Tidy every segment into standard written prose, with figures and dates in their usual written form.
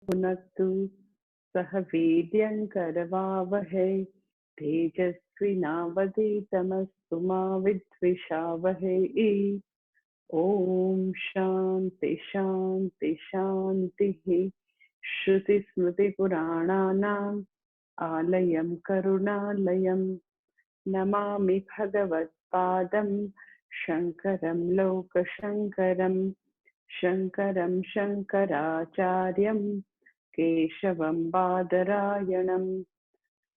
पुनस्तु सह वीर्यं करवावहै तेजस्विनावधीतमस्तु मा विद्विषावहै। ओम शांति शांति शांतिः। श्रुतिस्मृतिपुराणानाम् आलयं करुणालयं नमामि भगवत्पादं शङ्करं लोकशङ्करं। शङ्करं शङ्कराचार्यं केशवं बादरायणं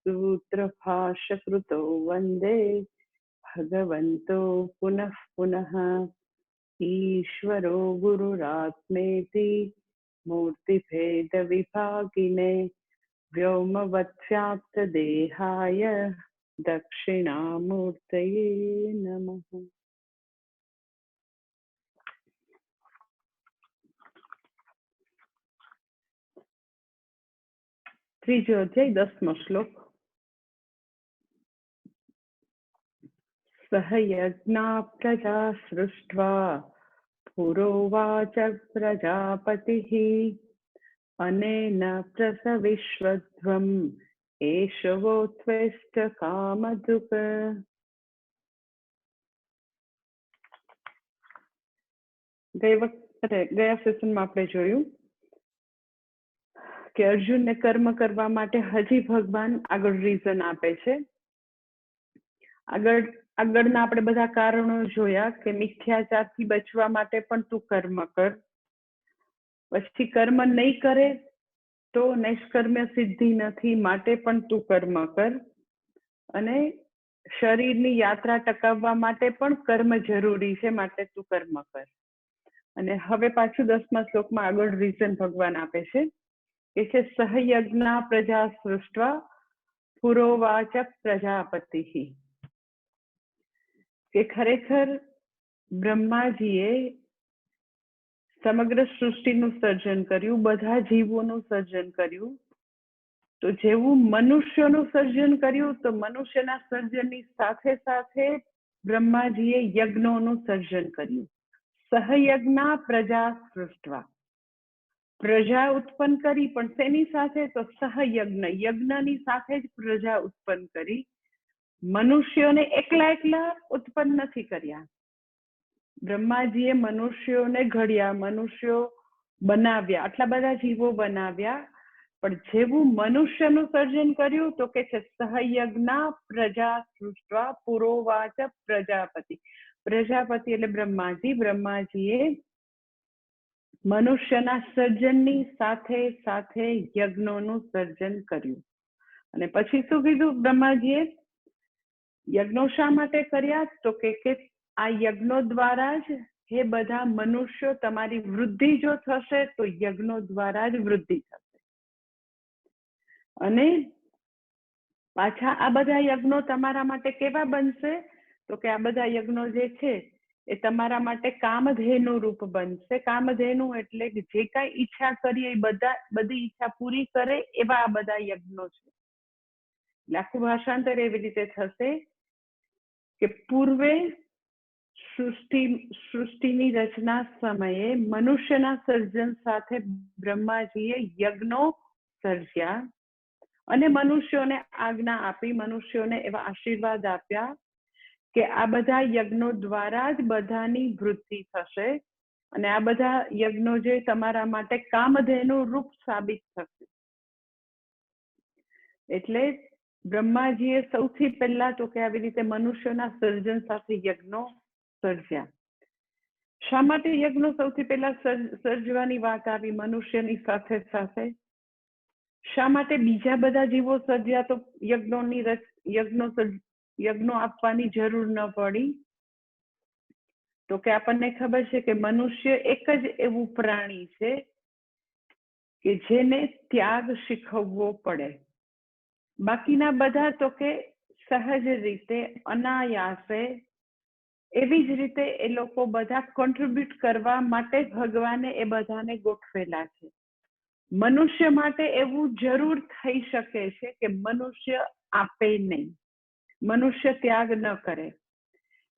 सूत्रभाष्यकृतो वन्दे भगवन्तो पुनः पुनः। ईश्वरो गुरुरात्मेति मूर्तिभेदविभागिने व्योमवत्व्याप्तदेहाय दक्षिणामूर्तये नमः। ત્રીજો અધ્યાય 10મો શ્લોક। સહ યજ્ઞા પ્રજા સૃષ્ટ્વા પુરોવાચ પ્રજાપતિઃ અનેન પ્રસવિશ્વध्वम् એષવોત્વેષ્ટ કામધુક। ગયા સેશનમાં આપણે જોયું કે અર્જુનને કર્મ કરવા માટે હજી ભગવાન આગળ રીઝન આપે છે। આગળના આપણે બધા કારણો જોયા કે મિથ્યાચારથી બચવા માટે પણ તું કર્મ કર, પછી કર્મ નહીં કરે તો નૈષ્કર્મ્ય સિદ્ધિ નથી, માટે પણ તું કર્મ કર, અને શરીરની યાત્રા ટકાવવા માટે પણ કર્મ જરૂરી છે, માટે તું કર્મ કર। અને હવે પાછું 10મા શ્લોકમાં આગળ રીઝન ભગવાન આપે છે કે છે સહયજ્ઞા પ્રજા સૃષ્ટ્વા પુરોવાચ પ્રજાપતિઃ, કે ખરેખર બ્રહ્માજીએ સમગ્ર સૃષ્ટિનું સર્જન કર્યું, બધા જીવોનું સર્જન કર્યું, તો જેવું મનુષ્યનું સર્જન કર્યું તો મનુષ્યના સર્જનની સાથે સાથે બ્રહ્માજીએ યજ્ઞોનું સર્જન કર્યું। સહયજ્ઞા પ્રજા સૃષ્ટ્વા, પ્રજા ઉત્પન્ન કરી, પણ શેની સાથે? તો સહયજ્ઞ, યજ્ઞની સાથે જ પ્રજા ઉત્પન્ન કરી। મનુષ્યોને એકલા ઉત્પન્ન નથી કર્યા, બ્રહ્માજીએ મનુષ્યોને ઘડ્યા, મનુષ્યો બનાવ્યા, આટલા બધા જીવો બનાવ્યા, પણ જેવું મનુષ્યનું સર્જન કર્યું તો કે છે સહયજ્ઞા પ્રજા સૃષ્ટ્વા પુરોવાચ પ્રજાપતિ। પ્રજાપતિ એટલે બ્રહ્માજી, બ્રહ્માજીએ મનુષ્યના સર્જનની સાથે સાથે યજ્ઞોનું સર્જન કર્યું। અને પછી શું કીધું બ્રહ્માજીએ? યજ્ઞો શા માટે કર્યા? તો કે આ યજ્ઞો દ્વારા જ હે બધા મનુષ્યો તમારી વૃદ્ધિ જો થશે તો યજ્ઞો દ્વારા જ વૃદ્ધિ થશે। અને પાછા આ બધા યજ્ઞો તમારા માટે કેવા બનશે? તો કે આ બધા યજ્ઞો જે છે એ તમારા માટે કામધેનુ રૂપ બનશે। કામધેનુ એટલે જે કાંઈ ઈચ્છા કરીએ એ બધી ઈચ્છા પૂરી કરે એવા આ બધા યજ્ઞો છે। આખું ભાષાંતર એવી રીતે થશે કે પૂર્વે સૃષ્ટિની રચના સમયે મનુષ્યના સર્જન સાથે બ્રહ્માજીએ યજ્ઞો સર્જ્યા અને મનુષ્યોને આજ્ઞા આપી, મનુષ્યોને એવા આશીર્વાદ આપ્યા કે આ બધા યજ્ઞો દ્વારા જ બધાની વૃદ્ધિ થશે અને આ બધા યજ્ઞો જે તમારા માટે કામધેનુ રૂપ સાબિત થશે। એટલે બ્રહ્માજીએ સૌથી પહેલા તો કે આવી રીતે મનુષ્યના સર્જન સાથે યજ્ઞો સર્જ્યા। શા માટે યજ્ઞો સૌથી પહેલા સર્જવાની વાત આવી મનુષ્યની સાથે સાથે? શા માટે બીજા બધા જીવો સર્જ્યા તો યજ્ઞો આપવાની જરૂર ન પડી? તો કે આપણને ખબર છે કે મનુષ્ય એક જ એવું પ્રાણી છે કે જેને ત્યાગ શીખવવો પડે, બાકીના બધા તો કે સહજ રીતે અનાયાસે એવી જ રીતે એ લોકો બધા કોન્ટ્રીબ્યુટ કરવા માટે ભગવાને એ બધાને ગોઠવેલા છે। મનુષ્ય માટે એવું જરૂર થઈ શકે છે કે મનુષ્ય આપે નહીં, મનુષ્ય ત્યાગ ન કરે।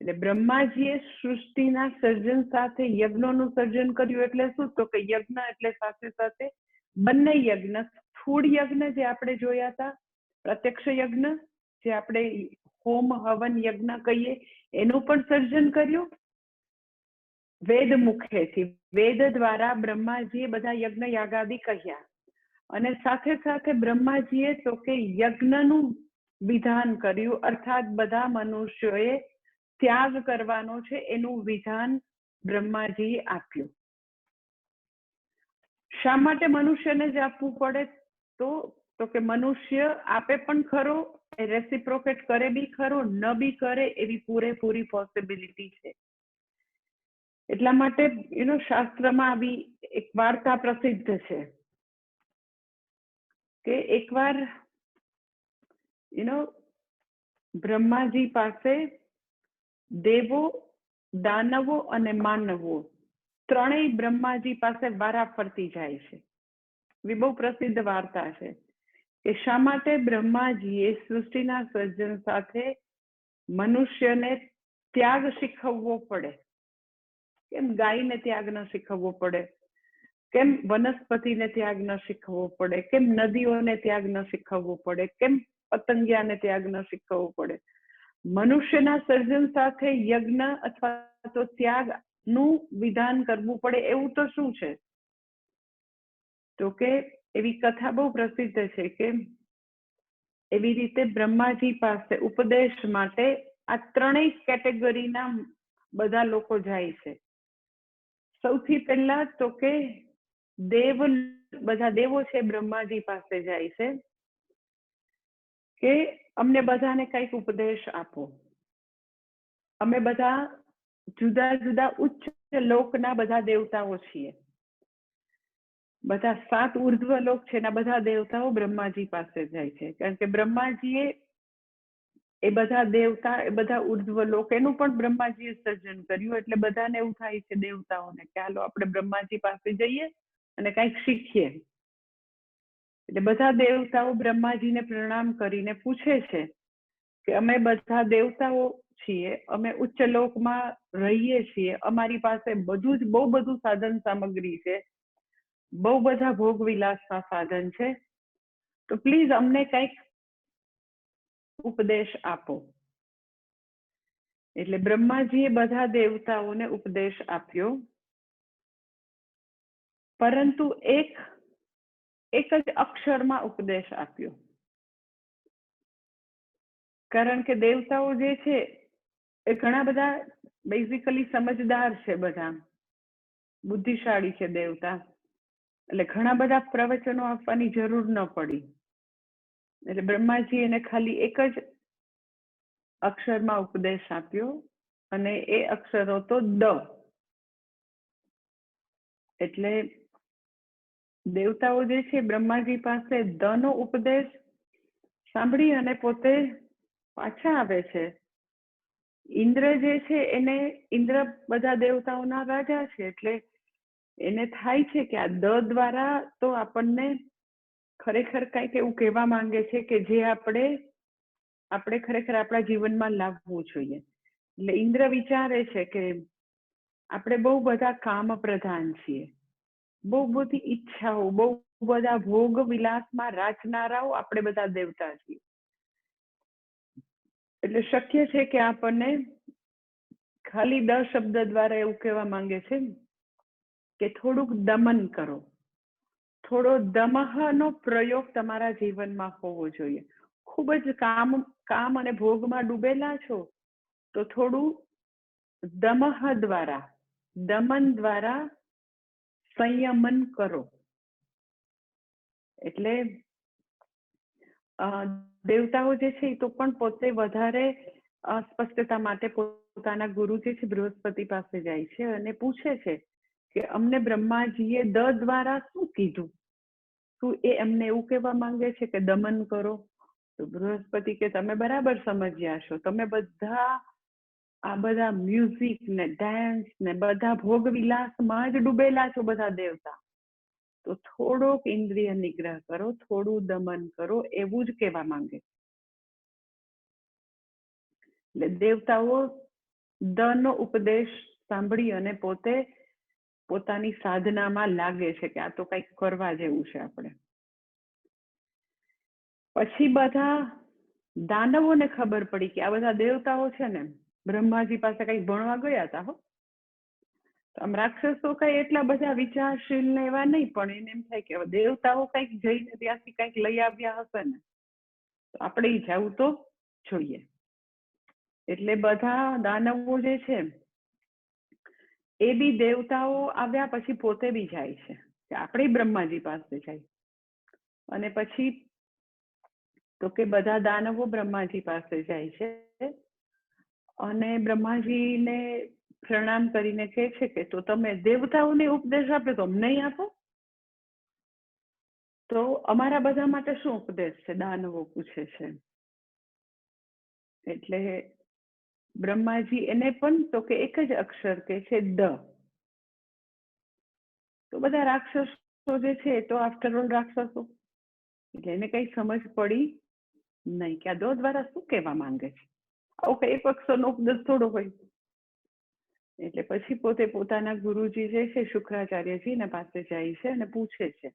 એટલે બ્રહ્માજીએ સૃષ્ટિના સર્જન સાથે યજ્ઞોનું સર્જન કર્યું એટલે શું? તો કે યજ્ઞ એટલે સાથે સાથે બંને યજ્ઞ, સ્થૂળ યજ્ઞ જે આપણે જોયા હતા, પ્રત્યક્ષ યજ્ઞ જે આપણે હોમ હવન યજ્ઞ કહીએ, એનું પણ સર્જન કર્યું વેદ મુખેથી. વેદ દ્વારા બ્રહ્માજીએ બધા યજ્ઞ યાગાદિ કહ્યા, અને સાથે સાથે બ્રહ્માજીએ તો કે યજ્ઞનું વિધાન કર્યું, અર્થાત બધા મનુષ્યોએ ત્યાગ કરવાનો છે એનું વિધાન બ્રહ્માજીએ આપ્યું. શા માટે મનુષ્યને જ આપવું પડે? તો કે મનુષ્ય આપે પણ ખરો, રેસિપ્રોકેટ કરે બી ખરો, ન બી કરે એવી પૂરેપૂરી પોસિબિલિટી છે. એટલા માટે શાસ્ત્રમાં આવી એક વાર્તા પ્રસિદ્ધ છે કે એકવાર બ્રહ્માજી પાસે દેવો, દાનવો અને માનવો ત્રણેય બ્રહ્માજી પાસે વારા ફરતી જાય છે. એ બહુ પ્રસિદ્ધ વાર્તા છે કે શા માટે બ્રહ્માજીએ સૃષ્ટિના સર્જન સાથે મનુષ્યને ત્યાગ શીખવવો પડે. કેમ ગાયને ત્યાગ ન શીખવવો પડે? કેમ વનસ્પતિને ત્યાગ ન શીખવવો પડે? કેમ નદીઓને ત્યાગ ન શીખવવો પડે? કેમ પતંગિયાને ત્યાગ ન શીખવવો પડે? મનુષ્યના સર્જન સાથે યજ્ઞ અથવા તો ત્યાગ નું વિધાન કરવું પડે એવું તો શું છે? તો કે એવી કથા બહુ પ્રસિદ્ધ છે કે એવી રીતે બ્રહ્માજી પાસે ઉપદેશ માટે આ ત્રણેય કેટેગરીના બધા લોકો જાય છે. સૌથી પહેલા તો કે બધા દેવો છે બ્રહ્માજી પાસે જાય છે કે અમને બધાને કંઈક ઉપદેશ આપો. અમે બધા જુદા જુદા ઉચ્ચ લોકના બધા દેવતાઓ છીએ. બધા 7 ઉર્ધ્વ લોક છે એના બધા દેવતાઓ બ્રહ્માજી પાસે જાય છે, કારણ કે બ્રહ્માજીએ એ બધા દેવતા, એ બધા ઉર્ધ્વ લોક એનું પણ બ્રહ્માજીએ સર્જન કર્યું. એટલે બધાને એવું થાય છે દેવતાઓને કે ચાલો આપણે બ્રહ્માજી પાસે જઈએ અને કંઈક શીખીએ. એટલે બધા દેવતાઓ બ્રહ્માજીને પ્રણામ કરીને પૂછે છે કે અમે બધા દેવતાઓ છીએ, અમે ઉચ્ચ લોકમાં રહીએ છીએ, અમારી પાસે બધું જ બહુ બધું સાધન સામગ્રી છે, બહુ બધા ભોગ વિલાસના સાધન છે, તો પ્લીઝ અમને કંઈક ઉપદેશ આપો. એટલે બ્રહ્માજીએ બધા દેવતાઓને ઉપદેશ આપ્યો, પરંતુ એક જ અક્ષરમાં ઉપદેશ આપ્યો. કારણ કે દેવતાઓ જે છે એ ઘણા બધા બેઝિકલી સમજદાર છે, બધા બુદ્ધિશાળી છે દેવતા, એટલે ઘણા બધા પ્રવચનો આપવાની જરૂર ન પડી. એટલે બ્રહ્માજી એને ખાલી એક જ અક્ષરમાં ઉપદેશ આપ્યો, અને એ અક્ષરો તો દ. એટલે દેવતાઓ જે છે બ્રહ્માજી પાસે દ નો ઉપદેશ સાંભળી અને પોતે પાછા આવે છે. ઇન્દ્ર જે છે ઇન્દ્ર બધા દેવતાઓના રાજા છે, એટલે એને થાય છે કે આ દ દ્વારા તો આપણને ખરેખર કંઈક એવું કહેવા માંગે છે કે જે આપણે ખરેખર આપણા જીવનમાં લાવવું જોઈએ. એટલે ઇન્દ્ર વિચારે છે કે આપણે બહુ બધા કામ પ્રધાન છીએ, બહુ બધી ઈચ્છાઓ, બહુ બધા ભોગ વિલાસમાં રાચનારાઓ આપણે બધા દેવતા છીએ. એટલે શક્ય છે કે આપણને ખાલી 10 શબ્દ દ્વારા એવું કહેવા માંગે છે કે થોડુંક દમન કરો, થોડો દમહનો પ્રયોગ તમારા જીવનમાં હોવો જોઈએ. ખૂબ જ કામ અને ભોગમાં ડૂબેલા છો તો થોડું દમહ દ્વારા, દમન દ્વારા સંયમન કરો. એટલે દેવતાઓ જે છે એ તો પણ પોતે વધારે સ્પષ્ટતા માટે પોતાના ગુરુ જે છે બૃહસ્પતિ પાસે જાય છે અને પૂછે છે કે અમને બ્રહ્માજીએ દ દ્વારા શું કીધું? શું એ એમને એવું કહેવા માંગે છે કે દમન કરો? તો બૃહસ્પતિ કે તમે બરાબર સમજ્યા છો, તમે બધા આ બધા મ્યુઝિક ને ડાન્સ ને બધા ભોગ વિલાસમાં જ ડૂબેલા છો બધા દેવતા, તો થોડોક ઇન્દ્રિય નિગ્રહ કરો, થોડું દમન કરો, એવું જ કહેવા માંગે. એટલે દેવતાઓ દ નો ઉપદેશ સાંભળી અને પોતે પોતાની સાધનામાં લાગે છે કે આ તો કંઈક કરવા જેવું છે આપણે. પછી બધા દાનવોને ખબર પડી કે આ બધા દેવતાઓ છે ને બ્રહ્માજી પાસે કંઈક ભણવા ગયા હતા. આમ રાક્ષસો કઈ એટલા બધા વિચારશીલ ને એવા નહીં, પણ એને એમ થાય કે દેવતાઓ કંઈક જઈને ત્યાંથી કંઈક લઈ આવ્યા હશે ને, તો આપણે જવું તો જોઈએ. એટલે બધા દાનવો જે છે એ બી દેવતાઓ આવ્યા પછી પોતે બી જાય છે કે આપણે બ્રહ્માજી પાસે જાય. અને પછી તો કે બધા દાનવો બ્રહ્માજી પાસે જાય છે અને બ્રહ્માજીને પ્રણામ કરીને કહે છે કે તો તમે દેવતાઓને ઉપદેશ આપ્યો તો અમને આપો. તો અમારા બધા માટે શું ઉપદેશ છે, દાનવો પૂછે છે. એટલે બ્રહ્માજી એને પણ તો કે એક જ અક્ષર કે છે દ. તો બધા રાક્ષસો જે છે તો આફ્ટર ઓલ રાક્ષસો, એટલે એને કઈ સમજ પડી નહીં કે આ દ દ્વારા શું કહેવા માંગે છે. આવું કઈ એક અક્ષરનો ઉપદેશ થોડો હોય. એટલે પછી પોતે પોતાના ગુરુજી જે છે શુક્રાચાર્યજીના પાસે જાય છે અને પૂછે છે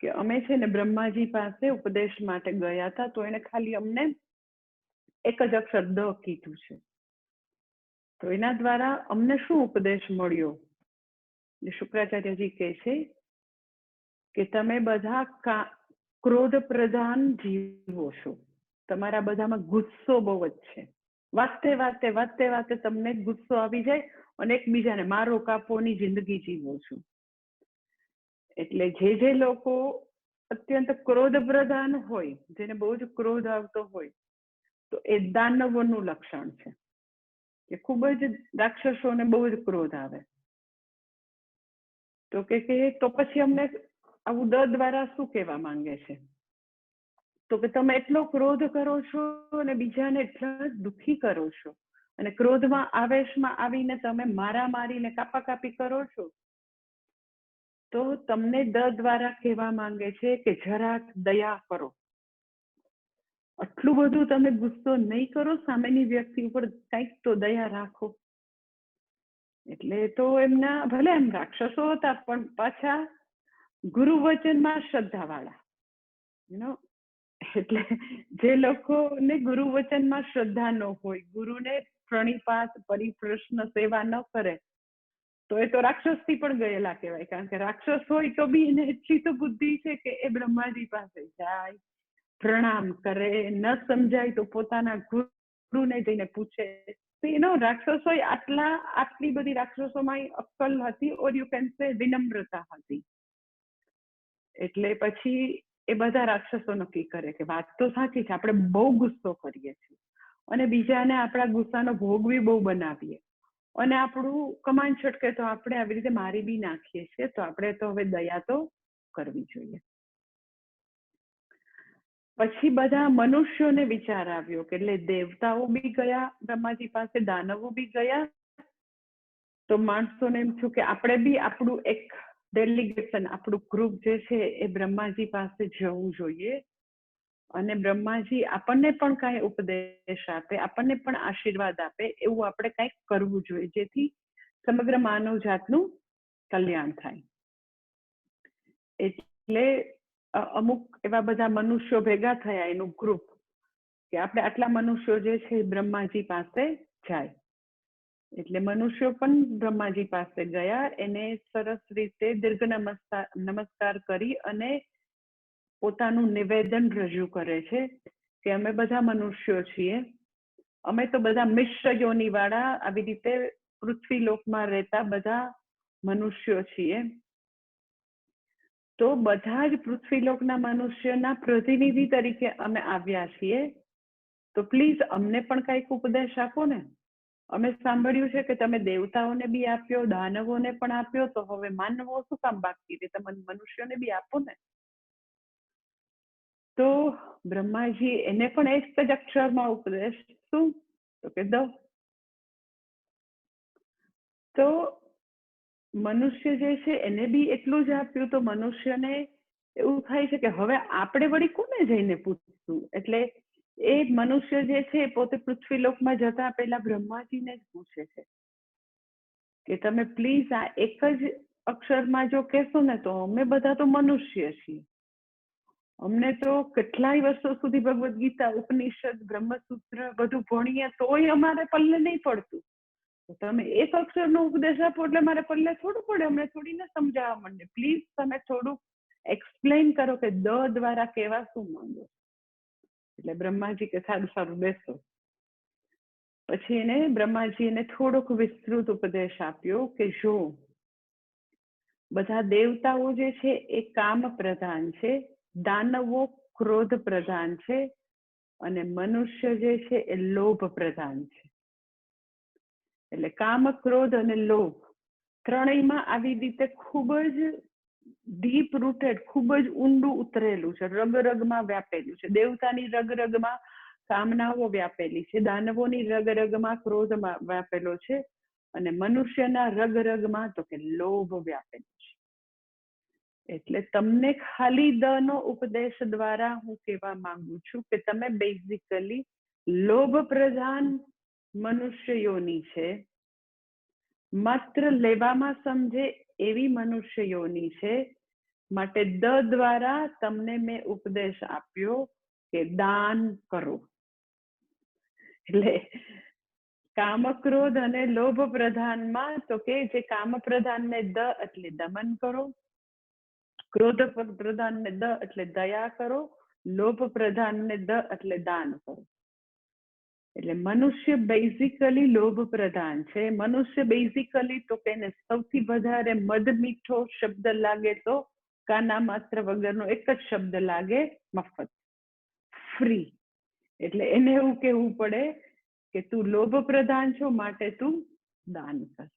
કે અમે છે ને બ્રહ્માજી પાસે ઉપદેશ માટે ગયા હતા, તો એને ખાલી અમને એક જ અક્ષર દ કીધું છે, તો એના દ્વારા અમને શું ઉપદેશ મળ્યો. શુક્રાચાર્યજી કહે છે કે તમે બધા ક્રોધ પ્રધાન જીવો છો, તમારા બધામાં ગુસ્સો બહુ જ છે. વાતે વાતે તમને ગુસ્સો આવી જાય અને એકબીજાને મારો કાપોની જિંદગી જીવો છો. એટલે જે લોકો અત્યંત ક્રોધ પ્રધાન હોય, જેને બહુ જ ક્રોધ આવતો હોય, તો એ દાનવોનું લક્ષણ છે કે ખૂબ જ રાક્ષસોને બહુ જ ક્રોધ આવે. તો કે તો પછી અમને આવું દ દ્વારા શું કહેવા માંગે છે. તો કે તમે એટલો ક્રોધ કરો છો અને બીજાને એટલા દુઃખી કરો છો અને ક્રોધમાં આવેશમાં આવીને તમે મારીને કાપાકાપી કરો છો, તો તમને દ દ્વારા કહેવા માંગે છે કે જરાક દયા કરો. આટલું બધું તમે ગુસ્સો નહીં કરો, સામેની વ્યક્તિ ઉપર કંઈક તો દયા રાખો. એટલે તો એમના ભલે એમ રાક્ષસો હતા પણ પાછા ગુરુ વચનમાં શ્રદ્ધાવાળા. એટલે જે લોકોને ગુરુ વચનમાં શ્રદ્ધા ન હોય, ગુરુને પ્રણિપાત પરિપ્રશ્ન સેવા ન કરે, તો એ તો રાક્ષસ થી પણ ગયેલા કહેવાય. કારણ કે રાક્ષસ હોય તો બી એને એટલી તો બુદ્ધિ છે કે એ બ્રહ્માજી પાસે જાય, પ્રણામ કરે, ન સમજાય તો પોતાના ગુરુને જઈને પૂછે. એનો રાક્ષસ હોય આટલી બધી રાક્ષસોમાં અક્કલ હતી, ઓર યુ કેન સે વિનમ્રતા હતી. એટલે પછી એ બધા રાક્ષસો નક્કી કરે કે વાત તો સાચી છે, આપણે બહુ ગુસ્સો કરીએ છીએ અને બીજાને આપણા ગુસ્સાનો ભોગ બી બહુ બનાવીએ અને આપણું કમાન છટકે તો આપણે આવી રીતે મારી બી નાખીએ છીએ, તો આપણે તો હવે દયા તો કરવી જોઈએ. પછી બધા મનુષ્યોને વિચાર આવ્યો કે એટલે દેવતાઓ બી ગયા બ્રહ્માજી પાસે, દાનવો બી ગયા, તો માણસોને એમ થયું કે આપણે બી આપણું એક ડેલિગેશન, આપણું ગ્રુપ જે છે એ બ્રહ્માજી પાસે જવું જોઈએ અને બ્રહ્માજી આપણને પણ કાંઈ ઉપદેશ આપે, આપણને પણ આશીર્વાદ આપે એવું આપણે કંઈક કરવું જોઈએ, જેથી સમગ્ર માનવ જાતનું કલ્યાણ થાય. એટલે અમુક એવા બધા મનુષ્યો ભેગા થયા, એનું ગ્રુપ, કે આપણે આટલા મનુષ્યો જે છે બ્રહ્માજી પાસે જાય. એટલે મનુષ્યો પણ બ્રહ્માજી પાસે ગયા, એને સરસ રીતે દીર્ઘ નમસ્કાર કરી અને પોતાનું નિવેદન રજૂ કરે છે કે અમે બધા મનુષ્યો છીએ, અમે તો બધા મિશ્ર યોની વાળા આવી રીતે પૃથ્વી લોકમાં રહેતા બધા મનુષ્યો છીએ. તો બધા જ પૃથ્વીલોકના મનુષ્યના પ્રતિનિધિ તરીકે અમે આવ્યા છીએ, તો પ્લીઝ અમને પણ કંઈક ઉપદેશ આપો ને. અમે સાંભળ્યું છે કે તમે દેવતાઓને બી આપ્યો, દાનવોને પણ આપ્યો, તો હવે માનવો શું કામ બાકી છે, તમે મનુષ્યોને બી આપો ને. તો બ્રહ્માજી એને પણ એક જ અક્ષરમાં ઉપદેશ, શું? તો કે દ. તો મનુષ્ય જે છે એને બી એટલું જ આપ્યું, તો મનુષ્યને એવું થાય છે કે હવે આપણે વળી કોને જઈને પૂછશું. એટલે એ મનુષ્ય જે છે પોતે પૃથ્વીલોકમાં જતા પહેલા બ્રહ્માજીને જ પૂછે છે કે તમે પ્લીઝ આ એક જ અક્ષરમાં જો કહેશો ને તો અમે બધા તો મનુષ્ય છીએ, અમને તો કેટલાય વર્ષો સુધી ભગવદ્ ગીતા, ઉપનિષદ, બ્રહ્મસૂત્ર બધું ભણીએ તોય અમારે પલ્લે નહીં પડતું. તમે એક અક્ષરનો ઉપદેશ આપો એટલે મારે પલ્લે થોડું પડે, અમને થોડીને સમજાવવા માંડે. પ્લીઝ તમે થોડુંક એક્સપ્લેન કરો કે દ દ્વારા કહેવા શું માંગો. એટલે બ્રહ્માજી કે સારું સારું બેસો. પછી બ્રહ્માજી એને થોડોક વિસ્તૃત ઉપદેશ આપ્યો કે જો બધા દેવતાઓ જે છે એ કામ પ્રધાન છે, દાનવો ક્રોધ પ્રધાન છે, અને મનુષ્ય જે છે એ લોભ પ્રધાન છે. એટલે કામ, ક્રોધ અને લોભ ત્રણેયમાં આવી રીતે ખૂબ જ ડીપ રૂટેડ, ખૂબ જ ઊંડું ઉતરેલું છે, રગરગમાં વ્યાપેલું છે. દેવતાની રગરગમાં કામનાઓ વ્યાપેલી છે, દાનવોની રગરગમાં ક્રોધમાં વ્યાપેલો છે, અને મનુષ્યના રગરગમાં તો કે લોભ વ્યાપેલો છે. એટલે તમને ખાલી દ નો ઉપદેશ દ્વારા હું કહેવા માંગુ છું કે તમે બેઝિકલી લોભ પ્રધાન મનુષ્ય યોની છે, માત્ર લેવામાં સમજે એવી મનુષ્ય યોની છે. માટે દ દ્વારા તમને મેં ઉપદેશ આપ્યો કે દાન કરો. એટલે કામ, ક્રોધ અને લોભ પ્રધાનમાં તો કે જે કામ પ્રધાનને દ એટલે દમન કરો, ક્રોધ પ્રધાનને દ એટલે દયા કરો, લોભ પ્રધાનને દ એટલે દાન કરો. એટલે મનુષ્ય બેઝિકલી લોભ પ્રધાન છે. મનુષ્ય બેઝિકલી તો કે સૌથી વધારે મદ મીઠો શબ્દ લાગે તો કાના માત્ર વગરનો એક જ શબ્દ લાગે, મફત, ફ્રી. એટલે એને એવું કહેવું પડે કે તું લોભ પ્રધાન છો, માટે તું દાન કર.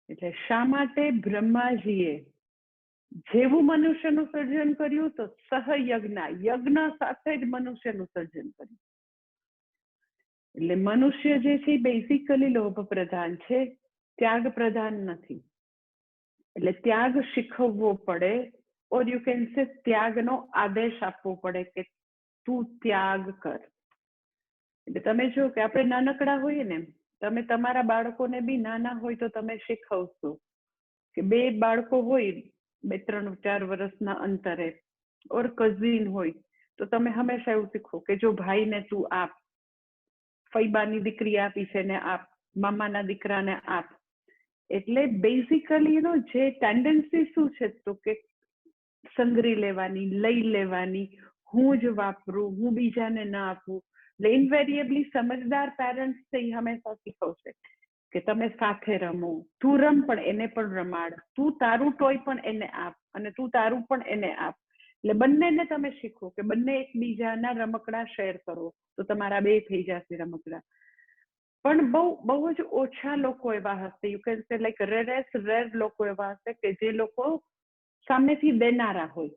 એટલે શા માટે બ્રહ્માજીએ જેવું મનુષ્યનું સર્જન કર્યું તો સહયજ્ઞ, યજ્ઞ સાથે જ મનુષ્યનું સર્જન કર્યું. એટલે મનુષ્ય જે છે બેઝિકલી લોભ પ્રધાન છે, ત્યાગ પ્રધાન નથી. એટલે ત્યાગ શીખવવો પડે, ઓર યુ કેન સે ત્યાગનો આદેશ આપવો પડે કે તું ત્યાગ કર. એટલે તમે જો કે આપણે નાનકડા હોઈએ ને, તમે તમારા બાળકોને બી નાના હોય તો તમે શીખવશો કે બે બાળકો હોય 2-3-4 વર્ષના અંતરે, ઓર કઝિન હોય તો તમે હંમેશા એવું શીખો કે જો ભાઈને તું આપ, ફૈબાની દીકરી આપી છે ને આપ, મામાના દીકરાને આપ. એટલે બેઝિકલી જે ટેન્ડન્સી શું છે તો કે સંગરી લેવાની, લઈ લેવાની, હું જ વાપરું, હું બીજાને ના આપું. એટલે ઇન્વેરિયેબલી સમજદાર પેરેન્ટ્સ છે એ હંમેશા શીખવશે કે તમે સાથે રમો, તું રમ પણ એને પણ રમાડ, તું તારું ટોય પણ એને આપ અને તું તારું પણ એને આપ. એટલે બંનેને તમે શીખો કે બંને એકબીજાના રમકડા શેર કરો તો તમારા બે થઈ જશે રમકડા. પણ બહુ જ ઓછા લોકો એવા હશે, you can say like rare લોકો એવા હશે કે જે લોકો સામેથી દેનારા હોય.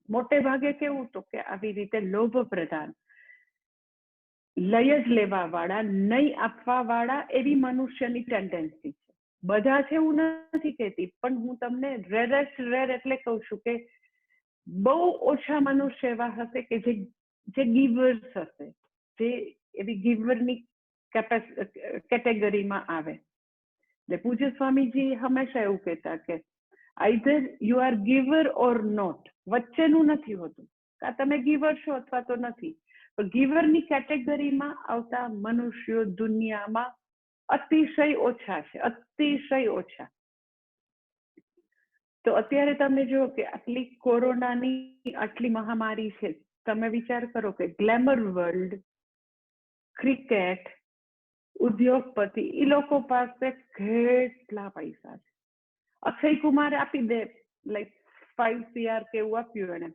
મોટે ભાગે કેવું તો કે આવી રીતે લોભ પ્રધાન, લય જ લેવા વાળા, નહીં આપવા વાળા, એવી મનુષ્યની ટેન્ડન્સી છે. બધા છે એવું નથી કહેતી, પણ હું તમને રેર એટલે કહું છું કે બહુ ઓછા મનુષ્ય એવા હશે કે જે ગીવર્સ હશે, જે એવી ગીવરની કેટેગરીમાં આવે. એટલે પૂજ્ય સ્વામીજી હંમેશા એવું કહેતા કે either you are giver or not, વચ્ચેનું નથી હોતું. કાં તમે ગીવર છો અથવા તો નથી. પણ ગીવરની કેટેગરીમાં આવતા મનુષ્યો દુનિયામાં અતિશય ઓછા છે, અતિશય ઓછા. તો અત્યારે તમે જો કે આટલી કોરોનાની આટલી મહામારી છે, તમે વિચાર કરો કે ગ્લેમર વર્લ્ડ, ક્રિકેટ, ઉદ્યોગપતિ, એ લોકો પાસે કેટલા પૈસા છે. અક્ષય કુમાર આપી દે લાઈક 5 CR કે એવું આપ્યું એને,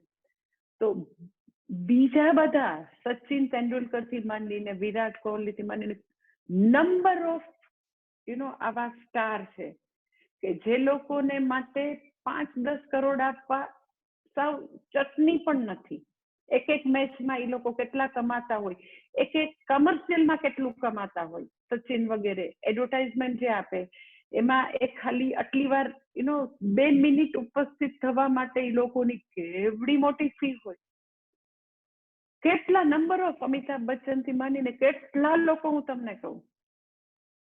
તો બીજા બધા સચિન તેંડુલકર થી માંડીને વિરાટ કોહલી થી માંડીને નંબર ઓફ આવા સ્ટાર છે કે જે લોકોને માટે 5-10 કરોડ આપવા સાવ ચટણી પણ નથી. એક મેચમાં એ લોકો કેટલા કમાતા હોય, એક કમર્શિયલમાં કેટલું કમાતા હોય. સચિન વગેરે એડવર્ટાઇઝમેન્ટ જે આપે એમાં એ ખાલી આટલી વાર 2 મિનિટ ઉપસ્થિત થવા માટે એ લોકોની કેવડી મોટી ફી હોય. કેટલા નંબર ઓફ, અમિતાભ બચ્ચન થી માંડીને કેટલા લોકો હું તમને કહું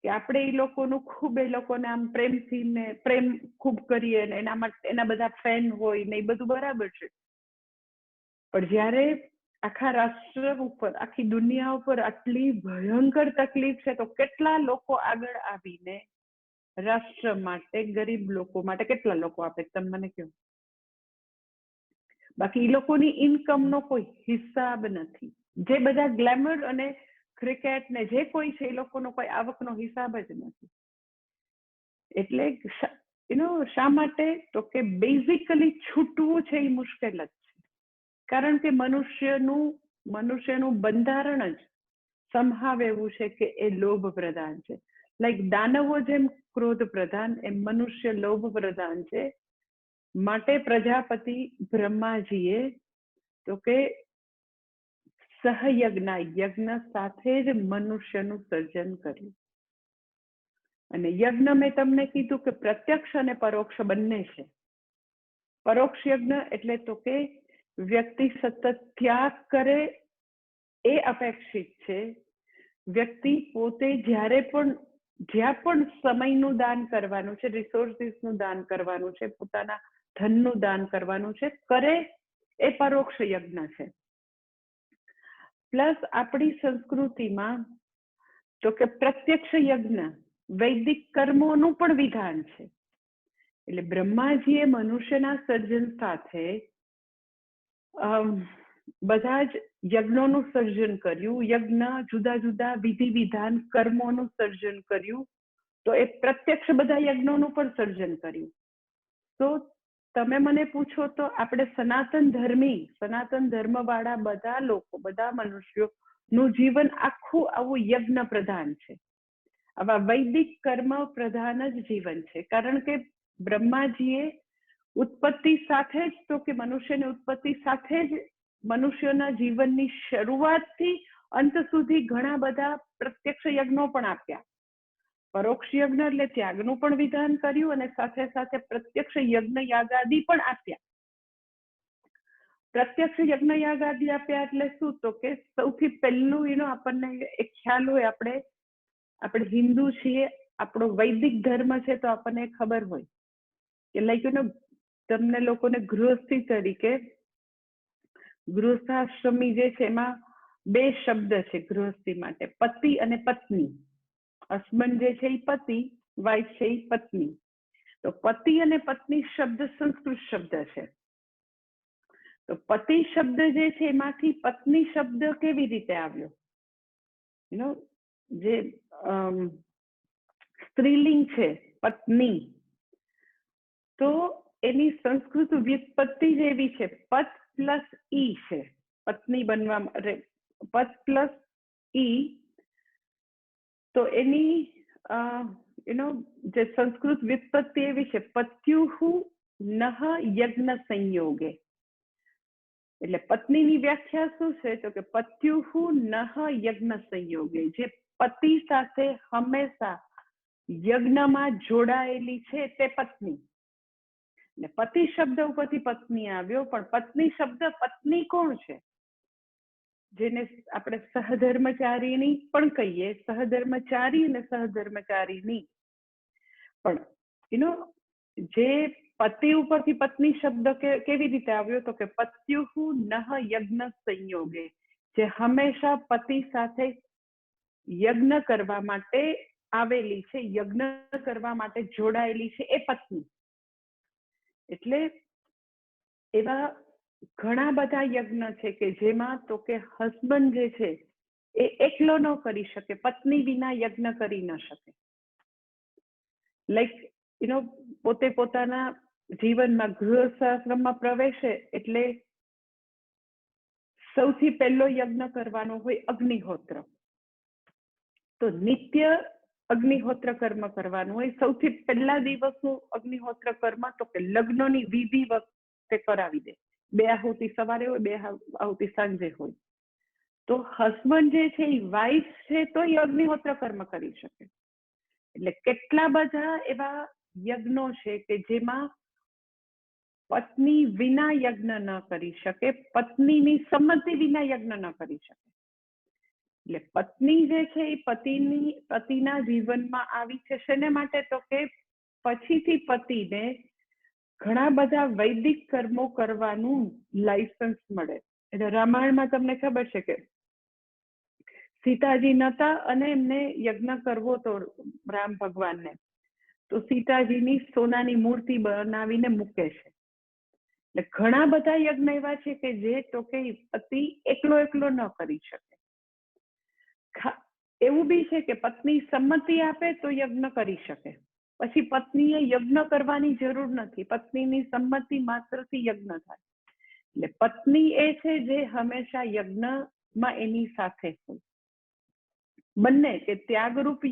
કે આપણે એ લોકોનું ખૂબ એ લોકોને આમ પ્રેમથી ને પ્રેમ ખૂબ કરીએ ને એના બધા ફેન હોય ને એ બધું બરાબર છે, પણ જ્યારે આખા રાષ્ટ્ર ઉપર, આખી દુનિયા ઉપર આટલી ભયંકર તકલીફ છે, તો કેટલા લોકો આગળ આવીને રાષ્ટ્ર માટે, ગરીબ લોકો માટે કેટલા લોકો આપે, તમે મને કહો. બાકી એ લોકોની ઇન્કમનો કોઈ હિસાબ નથી. જે બધા ગ્લેમર અને ક્રિકેટ ને જે કોઈ છે, એ લોકોનો કોઈ આવકનો હિસાબ જ નથી. એટલે શા માટે? તો કે બેઝિકલી છૂટવું છે એ મુશ્કેલ જ છે, કારણ કે મનુષ્યનું બંધારણ જ સમહાવ એવું છે કે એ લોભ પ્રધાન છે. લાઈક દાનવો જેમ ક્રોધ પ્રધાન, એમ મનુષ્ય લોભ પ્રધાન છે. માટે પ્રજાપતિ બ્રહ્માજીએ તો કે યજ્ઞ સાથે જ મનુષ્યનું સર્જન કર્યું. અને યજ્ઞ મેં તમને કીધું કે પ્રત્યક્ષ અને પરોક્ષ બંને છે. પરોક્ષ યજ્ઞ એટલે તો કે વ્યક્તિ સતત ત્યાગ કરે એ અપેક્ષિત છે. વ્યક્તિ પોતે જ્યાં પણ સમયનું દાન કરવાનું છે, રિસોર્સિસનું દાન કરવાનું છે, પોતાના ધનનું દાન કરવાનું છે, કરે એ પરોક્ષ યજ્ઞ છે. પ્લસ આપણી સંસ્કૃતિમાં તો કે પ્રત્યક્ષ યજ્ઞ વૈદિક કર્મોનું પણ વિધાન છે. એટલે બ્રહ્માજીએ મનુષ્યના સર્જન સાથે બધા જ યજ્ઞોનું સર્જન કર્યું. યજ્ઞ જુદા જુદા વિધિ વિધાન કર્મોનું સર્જન કર્યું. તો એ પ્રત્યક્ષ બધા યજ્ઞોનું પણ સર્જન કર્યું. તો તમે મને પૂછો તો આપણે સનાતન ધર્મવાળા બધા લોકો, બધા મનુષ્યોનું જીવન આખું આવું યજ્ઞ પ્રધાન છે. આવા વૈદિક કર્મ પ્રધાન જ જીવન છે. કારણ કે બ્રહ્માજીએ ઉત્પત્તિ સાથે જ તો કે મનુષ્યની ઉત્પત્તિ સાથે જ મનુષ્યના જીવનની શરૂઆતથી અંત સુધી ઘણા બધા પ્રત્યક્ષ યજ્ઞો પણ આપ્યા. પરોક્ષ યજ્ઞ એટલે ત્યાગનું પણ વિધાન કર્યું અને સાથે સાથે પ્રત્યક્ષ યજ્ઞ યાગાદિ પણ આપ્યા. પ્રત્યક્ષ યજ્ઞ યાગાદિ આપ્યા એટલે શું? તો કે સૌથી પહેલું આપણને એક ખ્યાલ હોય, આપણે હિન્દુ છીએ, આપણો વૈદિક ધર્મ છે, તો આપણને ખબર હોય કે લાઈક તમને લોકોને ગૃહસ્થી તરીકે, ગૃહસ્થાશ્રમી જે છે એમાં 2 શબ્દ છે ગૃહસ્થી માટે, પતિ અને પત્ની. હસબન્ડ જે છે એ પતિ, વાઇફ છે એ પત્ની. તો પતિ અને પત્ની શબ્દ સંસ્કૃત શબ્દ છે. તો પતિ શબ્દ જે છે એમાંથી પત્ની શબ્દ કેવી રીતે આવ્યો? જે સ્ત્રીલિંગ છે પત્ની, તો એની સંસ્કૃત વ્યુત્પત્તિ જેવી છે, પત પ્લસ ઈ છે. પત્ની બનવા, પત પ્લસ ઈ. તો એની જે સંસ્કૃત વ્યુત્પત્તિ એવી છે, પત્યુહુ નહ યજ્ઞ સંયોગે. એટલે પત્નીની વ્યાખ્યા શું છે? તો કે પત્યુહુ નહ યજ્ઞ સંયોગે, જે પતિ સાથે હંમેશા યજ્ઞમાં જોડાયેલી છે તે પત્ની. એટલે પતિ શબ્દ ઉપરથી પત્ની આવ્યો, પણ પત્ની શબ્દ પત્ની કોણ છે? જેને આપણે સહધર્મચારીણી પણ કહીએ, સહધર્મચારી અને સહધર્મચારીની. પણ જે પતિ ઉપરથી પત્ની શબ્દ કેવી રીતે આવ્યો? તો કે પત્યુહુ નહ યજ્ઞ સંયોગે, જે હંમેશા પતિ સાથે યજ્ઞ કરવા માટે આવેલી છે, યજ્ઞ કરવા માટે જોડાયેલી છે, એ પત્ની. એટલે એવા ઘણા બધા યજ્ઞ છે કે જેમાં તો કે હસબન્ડ જે છે એ એકલો ન કરી શકે, પત્ની વિના યજ્ઞ કરી ન શકે. લાઈક પોતે પોતાના જીવનમાં ગૃહસ્થાશ્રમમાં પ્રવેશે એટલે સૌથી પહેલો યજ્ઞ કરવાનો હોય અગ્નિહોત્ર. તો નિત્ય અગ્નિહોત્ર કર્મ કરવાનું હોય. સૌથી પહેલા દિવસનું અગ્નિહોત્ર કર્મ તો કે લગ્નની વિધિ વખતે કરાવી દે. 2 આહુતિ સવારે હોય, 2 આહુતિ સાંજે હોય. તો હસબન્ડ જે છે એ વાઇફ છે તો એ અગ્નિહોત્ર કર્મ કરી શકે. એટલે કેટલા બધા એવા યજ્ઞો છે કે જેમાં પત્ની વિના યજ્ઞ ન કરી શકે, પત્નીની સંમતિ વિના યજ્ઞ ન કરી શકે. એટલે પત્ની જે છે એ પતિના જીવનમાં આવી છે શેને માટે? તો કે પછીથી પતિને ઘણા બધા વૈદિક કર્મો કરવાનું લાયસન્સ મળે. એટલે રામાયણમાં તમને ખબર છે કે સીતાજી નતા અને એમને યજ્ઞ કરવો તો રામ ભગવાનને, તો સીતાજીની સોનાની મૂર્તિ બનાવીને મૂકે છે. એટલે ઘણા બધા યજ્ઞ એવા છે કે જે તો કે પતિ એકલો ન કરી શકે. એવું બી છે કે પત્ની સંમતિ આપે તો યજ્ઞ કરી શકે, પછી પત્નીએ યજ્ઞ કરવાની જરૂર નથી, પત્નીની સંમતિ માત્રથી યજ્ઞ થાય. એટલે પત્ની એ છે જે હંમેશા યજ્ઞમાં એની સાથે હોય. બંને કે ત્યાગરૂપ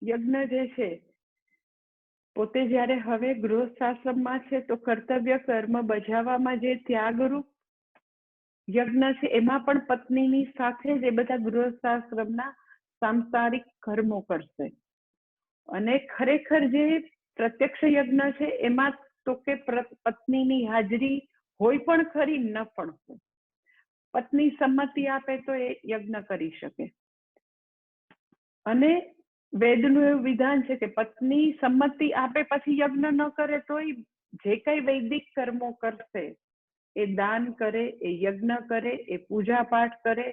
યજ્ઞ જે છે, પોતે જ્યારે હવે ગૃહસ્થાશ્રમમાં છે તો કર્તવ્ય કર્મ બજાવવામાં જે ત્યાગરૂપ યજ્ઞ છે એમાં પણ પત્નીની સાથે જ એ બધા ગૃહસ્થાશ્રમના સાંસારિક કર્મો કરશે. અને ખરેખર જે પ્રત્યક્ષ યજ્ઞ છે એમાં તો કે પત્નીની હાજરી હોય પણ ખરી, ન પણ હોય. પત્ની સંમતિ આપે તો એ યજ્ઞ કરી શકે. અને વેદનું એવું વિધાન છે કે પત્ની સંમતિ આપે પછી યજ્ઞ ન કરે તો જે કઈ વૈદિક કર્મો કરશે, એ દાન કરે, એ યજ્ઞ કરે, એ પૂજા પાઠ કરે,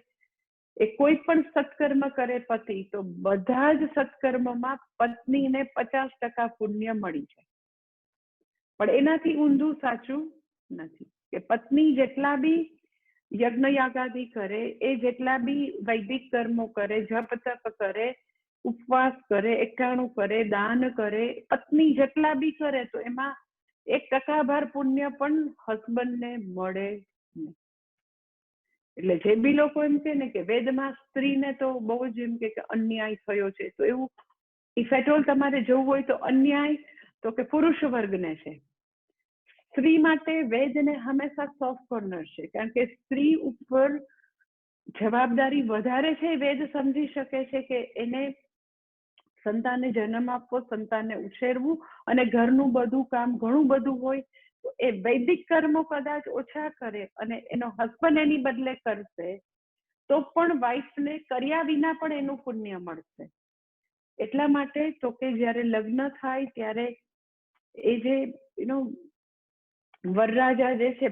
એ કોઈ પણ સત્કર્મ કરે પતિ, તો બધા જ સત્કર્મમાં પત્નીને 50% પુણ્ય મળી જાય. પણ એનાથી ઊંધું સાચું નથી કે પત્ની જેટલા બી યજ્ઞ યાગાદિ કરે, એ જેટલા બી વૈદિક કર્મો કરે, જપ તપ કરે, ઉપવાસ કરે, એકાણું કરે, દાન કરે, પત્ની જેટલા બી કરે તો એમાં 1% ભાર પુણ્ય પણ હસબન્ડને મળે નહીં. એટલે જે બી લોકો એમ કે ને કે વેદમાં સ્ત્રીને તો બહુ જ એમ કે અન્યાય થયો છે, તો એવું ઇફ એટ ઓલ તમારે જોવું હોય તો અન્યાય તો કે પુરુષ વર્ગને છે. સ્ત્રી માટે વેદને હંમેશા સોફ્ટ કોર્નર છે, કારણ કે સ્ત્રી ઉપર જવાબદારી વધારે છે. વેદ સમજી શકે છે કે એને સંતાનને જન્મ આપવો, સંતાનને ઉછેરવું અને ઘરનું બધું કામ ઘણું બધું હોય, તો એ વૈદિક કર્મો કદાચ ઓછા કરે અને એનો હસબન્ડ એની બદલે કરશે તો પણ વાઇફને કર્યા વિના પણ એનું પુણ્ય મળશે. એટલા માટે તો કે જ્યારે લગ્ન થાય ત્યારે એ જે વરરાજા જે છે,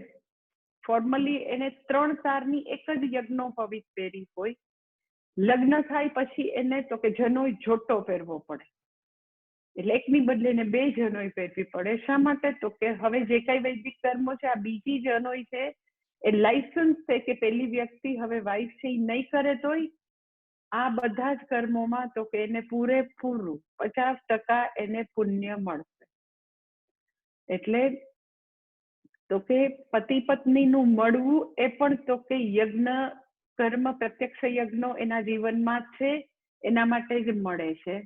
ફોર્મલી એને 3 તારની એક જ યજ્ઞોપવિત પહેરી હોય. લગ્ન થાય પછી એને તો કે જનોઈ જોટો પહેરવો પડે, એટલે એકની બદલે એને 2 જનોઈ પહેરવી પડે. શા માટે? તો કે હવે જે કઈ વૈદિક કર્મો છે, આ બીજી જનોઈ છે એ લાયસન્સ છે કે પેલી વ્યક્તિ હવે વાઇફ છે એ નહીં કરે તોય આ બધા જ કર્મોમાં તો કે એને પૂરેપૂરું 50% એને પુણ્ય મળશે. એટલે તો કે પતિ પત્નીનું મળવું એ પણ તો કે યજ્ઞ કર્મ, પ્રત્યક્ષ યજ્ઞો એના જીવનમાં છે, એના માટે જ મળે છે.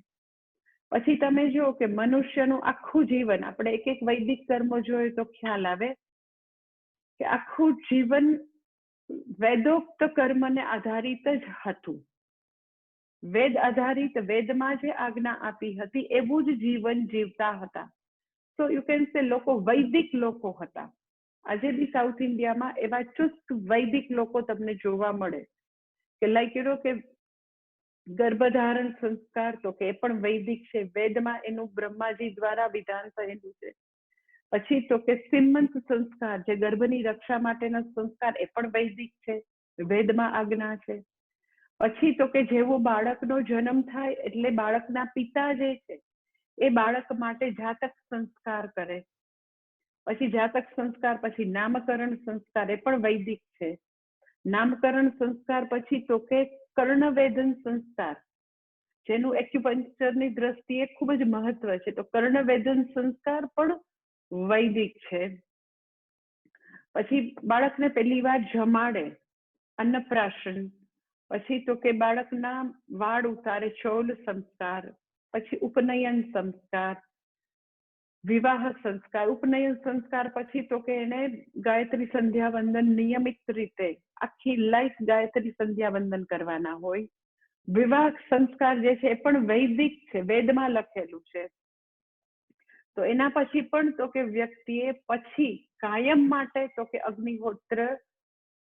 પછી તમે જુઓ કે મનુષ્યનું આખું જીવન, આપણે એક વૈદિક કર્મો જોઈએ તો ખ્યાલ આવે કે આખું જીવન વેદોક્ત કર્મને આધારિત જ હતું. વેદ આધારિત, વેદમાં જે આજ્ઞા આપી હતી એવું જ જીવન જીવતા હતા. સો યુ કેન સે લોકો વૈદિક લોકો હતા. આજે બી સાઉથ ઇન્ડિયામાં એવા ચુસ્ત વૈદિક લોકો તમને જોવા મળે કે લાઈક કે ગર્ભધારણ સંસ્કાર તો કે એ પણ વૈદિક છે. વેદમાં એનું બ્રહ્માજી દ્વારા વિધાન થયેલું છે. પછી તો કે સીમંત સંસ્કાર, જે ગર્ભની રક્ષા માટેનો સંસ્કાર, એ પણ વૈદિક છે, વેદમાં આજ્ઞા છે. પછી તો કે જેવો બાળકનો જન્મ થાય એટલે બાળકના પિતા જે છે એ બાળક માટે જાતક સંસ્કાર કરે. પછી જાતક સંસ્કાર પછી નામકરણ સંસ્કાર, એ પણ વૈદિક છે. નામકરણ સંસ્કાર પછી તો કે કર્ણવેદન સંસ્કાર, જેનું એક્યુપંક્ચરની દ્રષ્ટિએ ખૂબ જ મહત્વ છે. તો કર્ણવેદન સંસ્કાર પણ વૈદિક છે. પછી બાળકને પહેલી વાર જમાડે, અન્નપ્રાશન. પછી તો કે બાળકના વાળ ઉતારે, ચૌલ સંસ્કાર. પછી ઉપનયન સંસ્કાર, વિવાહ સંસ્કાર. ઉપનયન સંસ્કાર પછી તો કે એને ગાયત્રી સંધ્યા વંદન નિયમિત રીતે આખી લાઈફ ગાયત્રી સંધ્યા વંદન કરવાના હોય. વિવાહ સંસ્કાર જે છે એ પણ વૈદિક છે, વેદમાં લખેલું છે. તો એના પછી પણ તો કે વ્યક્તિએ પછી કાયમ માટે તો કે અગ્નિહોત્ર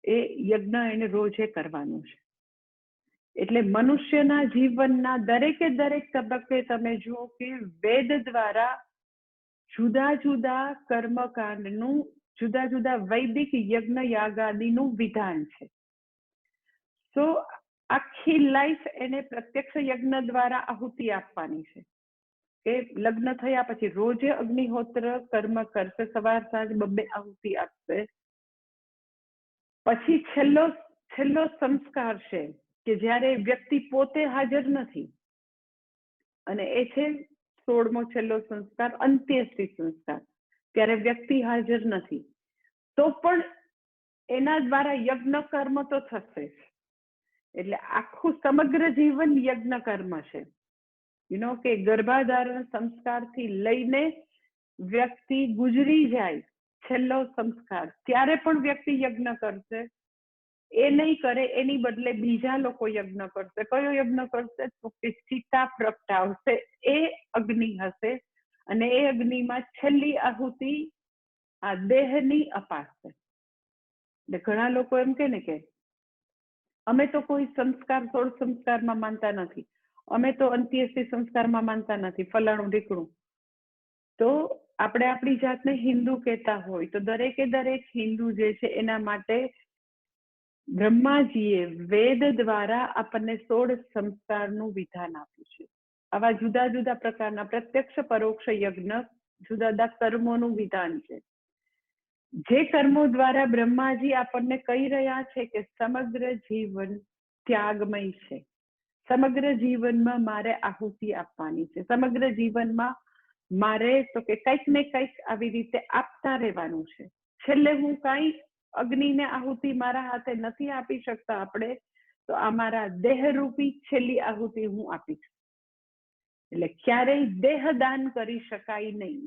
એ યજ્ઞ એને રોજે કરવાનું છે. એટલે મનુષ્યના જીવનના દરેકે દરેક તબક્કે તમે જુઓ કે વેદ દ્વારા જુદા જુદા કર્મકાંડનું, જુદા જુદા વૈદિક યજ્ઞ યાગાદિનું વિધાન છે. તો આખી લાઈફ એને પ્રત્યક્ષ યજ્ઞ દ્વારા આહુતિ આપવાની છે કે લગ્ન થયા પછી રોજે અગ્નિહોત્ર કર્મ કરશે, સવાર સાંજ 2 આહુતિ આપશે. પછી છેલ્લો સંસ્કાર છે કે જ્યારે વ્યક્તિ પોતે હાજર નથી, અને એ છે 16મો છેલ્લો સંસ્કાર, અંત્યેષ્ટિ સંસ્કાર. ત્યારે વ્યક્તિ હાજર નથી તો પણ એના દ્વારા યજ્ઞ કર્મ તો થશે જ. એટલે આખું સમગ્ર જીવન યજ્ઞ કર્મ છે. કે ગર્ભાધારણ સંસ્કારથી લઈને વ્યક્તિ ગુજરી જાય છેલ્લો સંસ્કાર, ત્યારે પણ વ્યક્તિ યજ્ઞ કરશે. એ નહીં કરે, એની બદલે બીજા લોકો યજ્ઞ કરશે. કયો યજ્ઞ કરશે? તો કે ચિતા પ્રગટાવશે, એ અગ્નિ હશે, અને એ અગ્નિમાં છેલ્લી આહુતિ આ દેહની અપાશે. એટલે ઘણા લોકો એમ કે ને કે અમે તો કોઈ સંસ્કાર 16 સંસ્કારમાં માનતા નથી, અમે તો અંત્યેષ્ટિ સંસ્કારમાં માનતા નથી, ફલાણું ઢીકણું. તો આપણે આપણી જાતને હિન્દુ કહેતા હોય તો દરેકે દરેક હિન્દુ જે છે એના માટે બ્રહ્માજીએ વેદ દ્વારા આપણને 16 સંસ્કારનું વિધાન આપ્યું છે. આવા જુદા જુદા પ્રકારના પ્રત્યક્ષ પરોક્ષ યજ્ઞ, જુદા જુદા કર્મોનું વિધાન છે. જે કર્મો દ્વારા બ્રહ્માજી આપણને કહી રહ્યા છે કે સમગ્ર જીવન ત્યાગમય છે, સમગ્ર જીવનમાં મારે આહુતિ આપવાની છે, સમગ્ર જીવનમાં મારે તો કે કંઈક ને કંઈક આવી રીતે આપતા રહેવાનું છે. છેલ્લે હું કાંઈ અગ્નિને આહુતિ મારા હાથે નથી આપી શકતા આપણે, તો આ મારા દેહરૂપી છેલ્લી આહુતિ હું આપીશ. એટલે ક્યારેય દેહદાન કરી શકાય નહીં.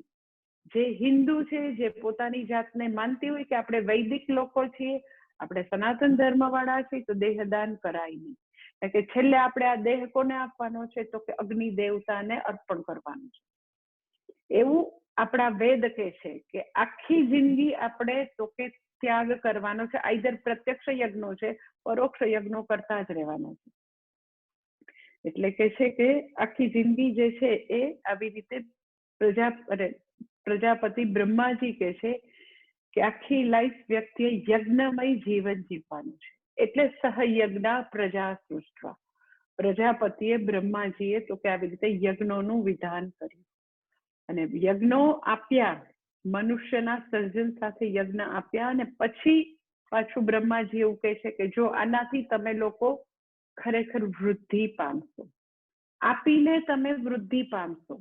જે હિન્દુ છે, જે પોતાની જાતને માનતી હોય કે આપણે વૈદિક લોકો છીએ, આપણે સનાતન ધર્મ વાળા છીએ, તો દેહદાન કરાય નહીં. કે છેલ્લે આપણે આ દેહ કોને આપવાનો છે? તો કે અગ્નિ દેવતાને અર્પણ કરવાનું છે. એવું આપણા વેદ કહે છે કે આખી જિંદગી આપણે તો કે ત્યાગ કરવાનો છે. આઈધર પ્રત્યક્ષ યજ્ઞો છે, પરોક્ષ યજ્ઞો કરતા જ રહેવાના છે. એટલે કે છે કે આખી જિંદગી જે છે એ આવી રીતે પ્રજાપતિ બ્રહ્માજી કે છે કે આખી લાઈફ વ્યક્તિએ યજ્ઞમય જીવન જીવવાનું છે. એટલે સહયજ્ઞ પ્રજા સૃષ્ટવા, પ્રજાપતિએ બ્રહ્માજીએ તો કે આવી રીતે યજ્ઞોનું વિધાન કર્યું, અને યજ્ઞો આપ્યા, મનુષ્યના સર્જન સાથે યજ્ઞ આપ્યા, અને પછી પાછું બ્રહ્માજી એવું કહે છે કે જો આનાથી તમે લોકો ખરેખર વૃદ્ધિ પામશો, આપીને તમે વૃદ્ધિ પામશો,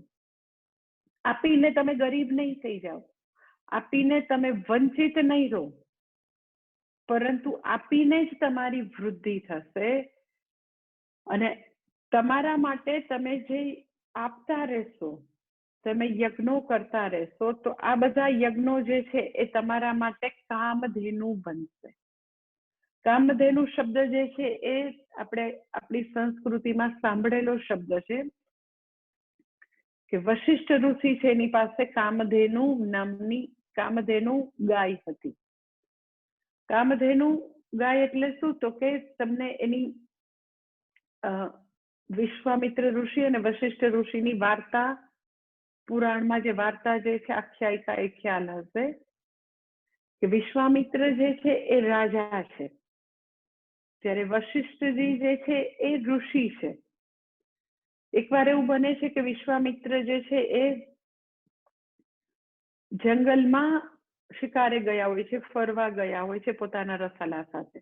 આપીને તમે ગરીબ નહીં થઈ જાઓ, આપીને તમે વંચિત નહીં રહો, પરંતુ આપીને જ તમારી વૃદ્ધિ થશે. અને તમારા માટે તમે જે આપતા રહેશો, તમે યજ્ઞો કરતા રહેશો, તો આ બધા યજ્ઞો જે છે એ તમારા માટે કામધેનુ બનશે. કામધેનુ શબ્દ જે છે એ આપણે આપણી સંસ્કૃતિમાં સાંભળેલો શબ્દ છે કે વશિષ્ઠ ઋષિ છે, એની પાસે કામધેનુ નામની કામધેનુ ગાય હતી. કામધેનુ ગાય એટલે શું? તો કે તમને એની વિશ્વામિત્ર ઋષિ અને વશિષ્ઠ ઋષિની વાર્તા, પુરાણમાં જે વાર્તા જે છે, આખ્યાયિકા, એ ખ્યાલ હશે કે વિશ્વામિત્ર જે છે એ રાજા છે, ત્યારે વશિષ્ઠજી જે છે એ ઋષિ છે. એકવાર એવું બને છે કે વિશ્વામિત્ર જે છે એ જંગલમાં શિકારે ગયા હોય છે, ફરવા ગયા હોય છે પોતાના રસાલા સાથે.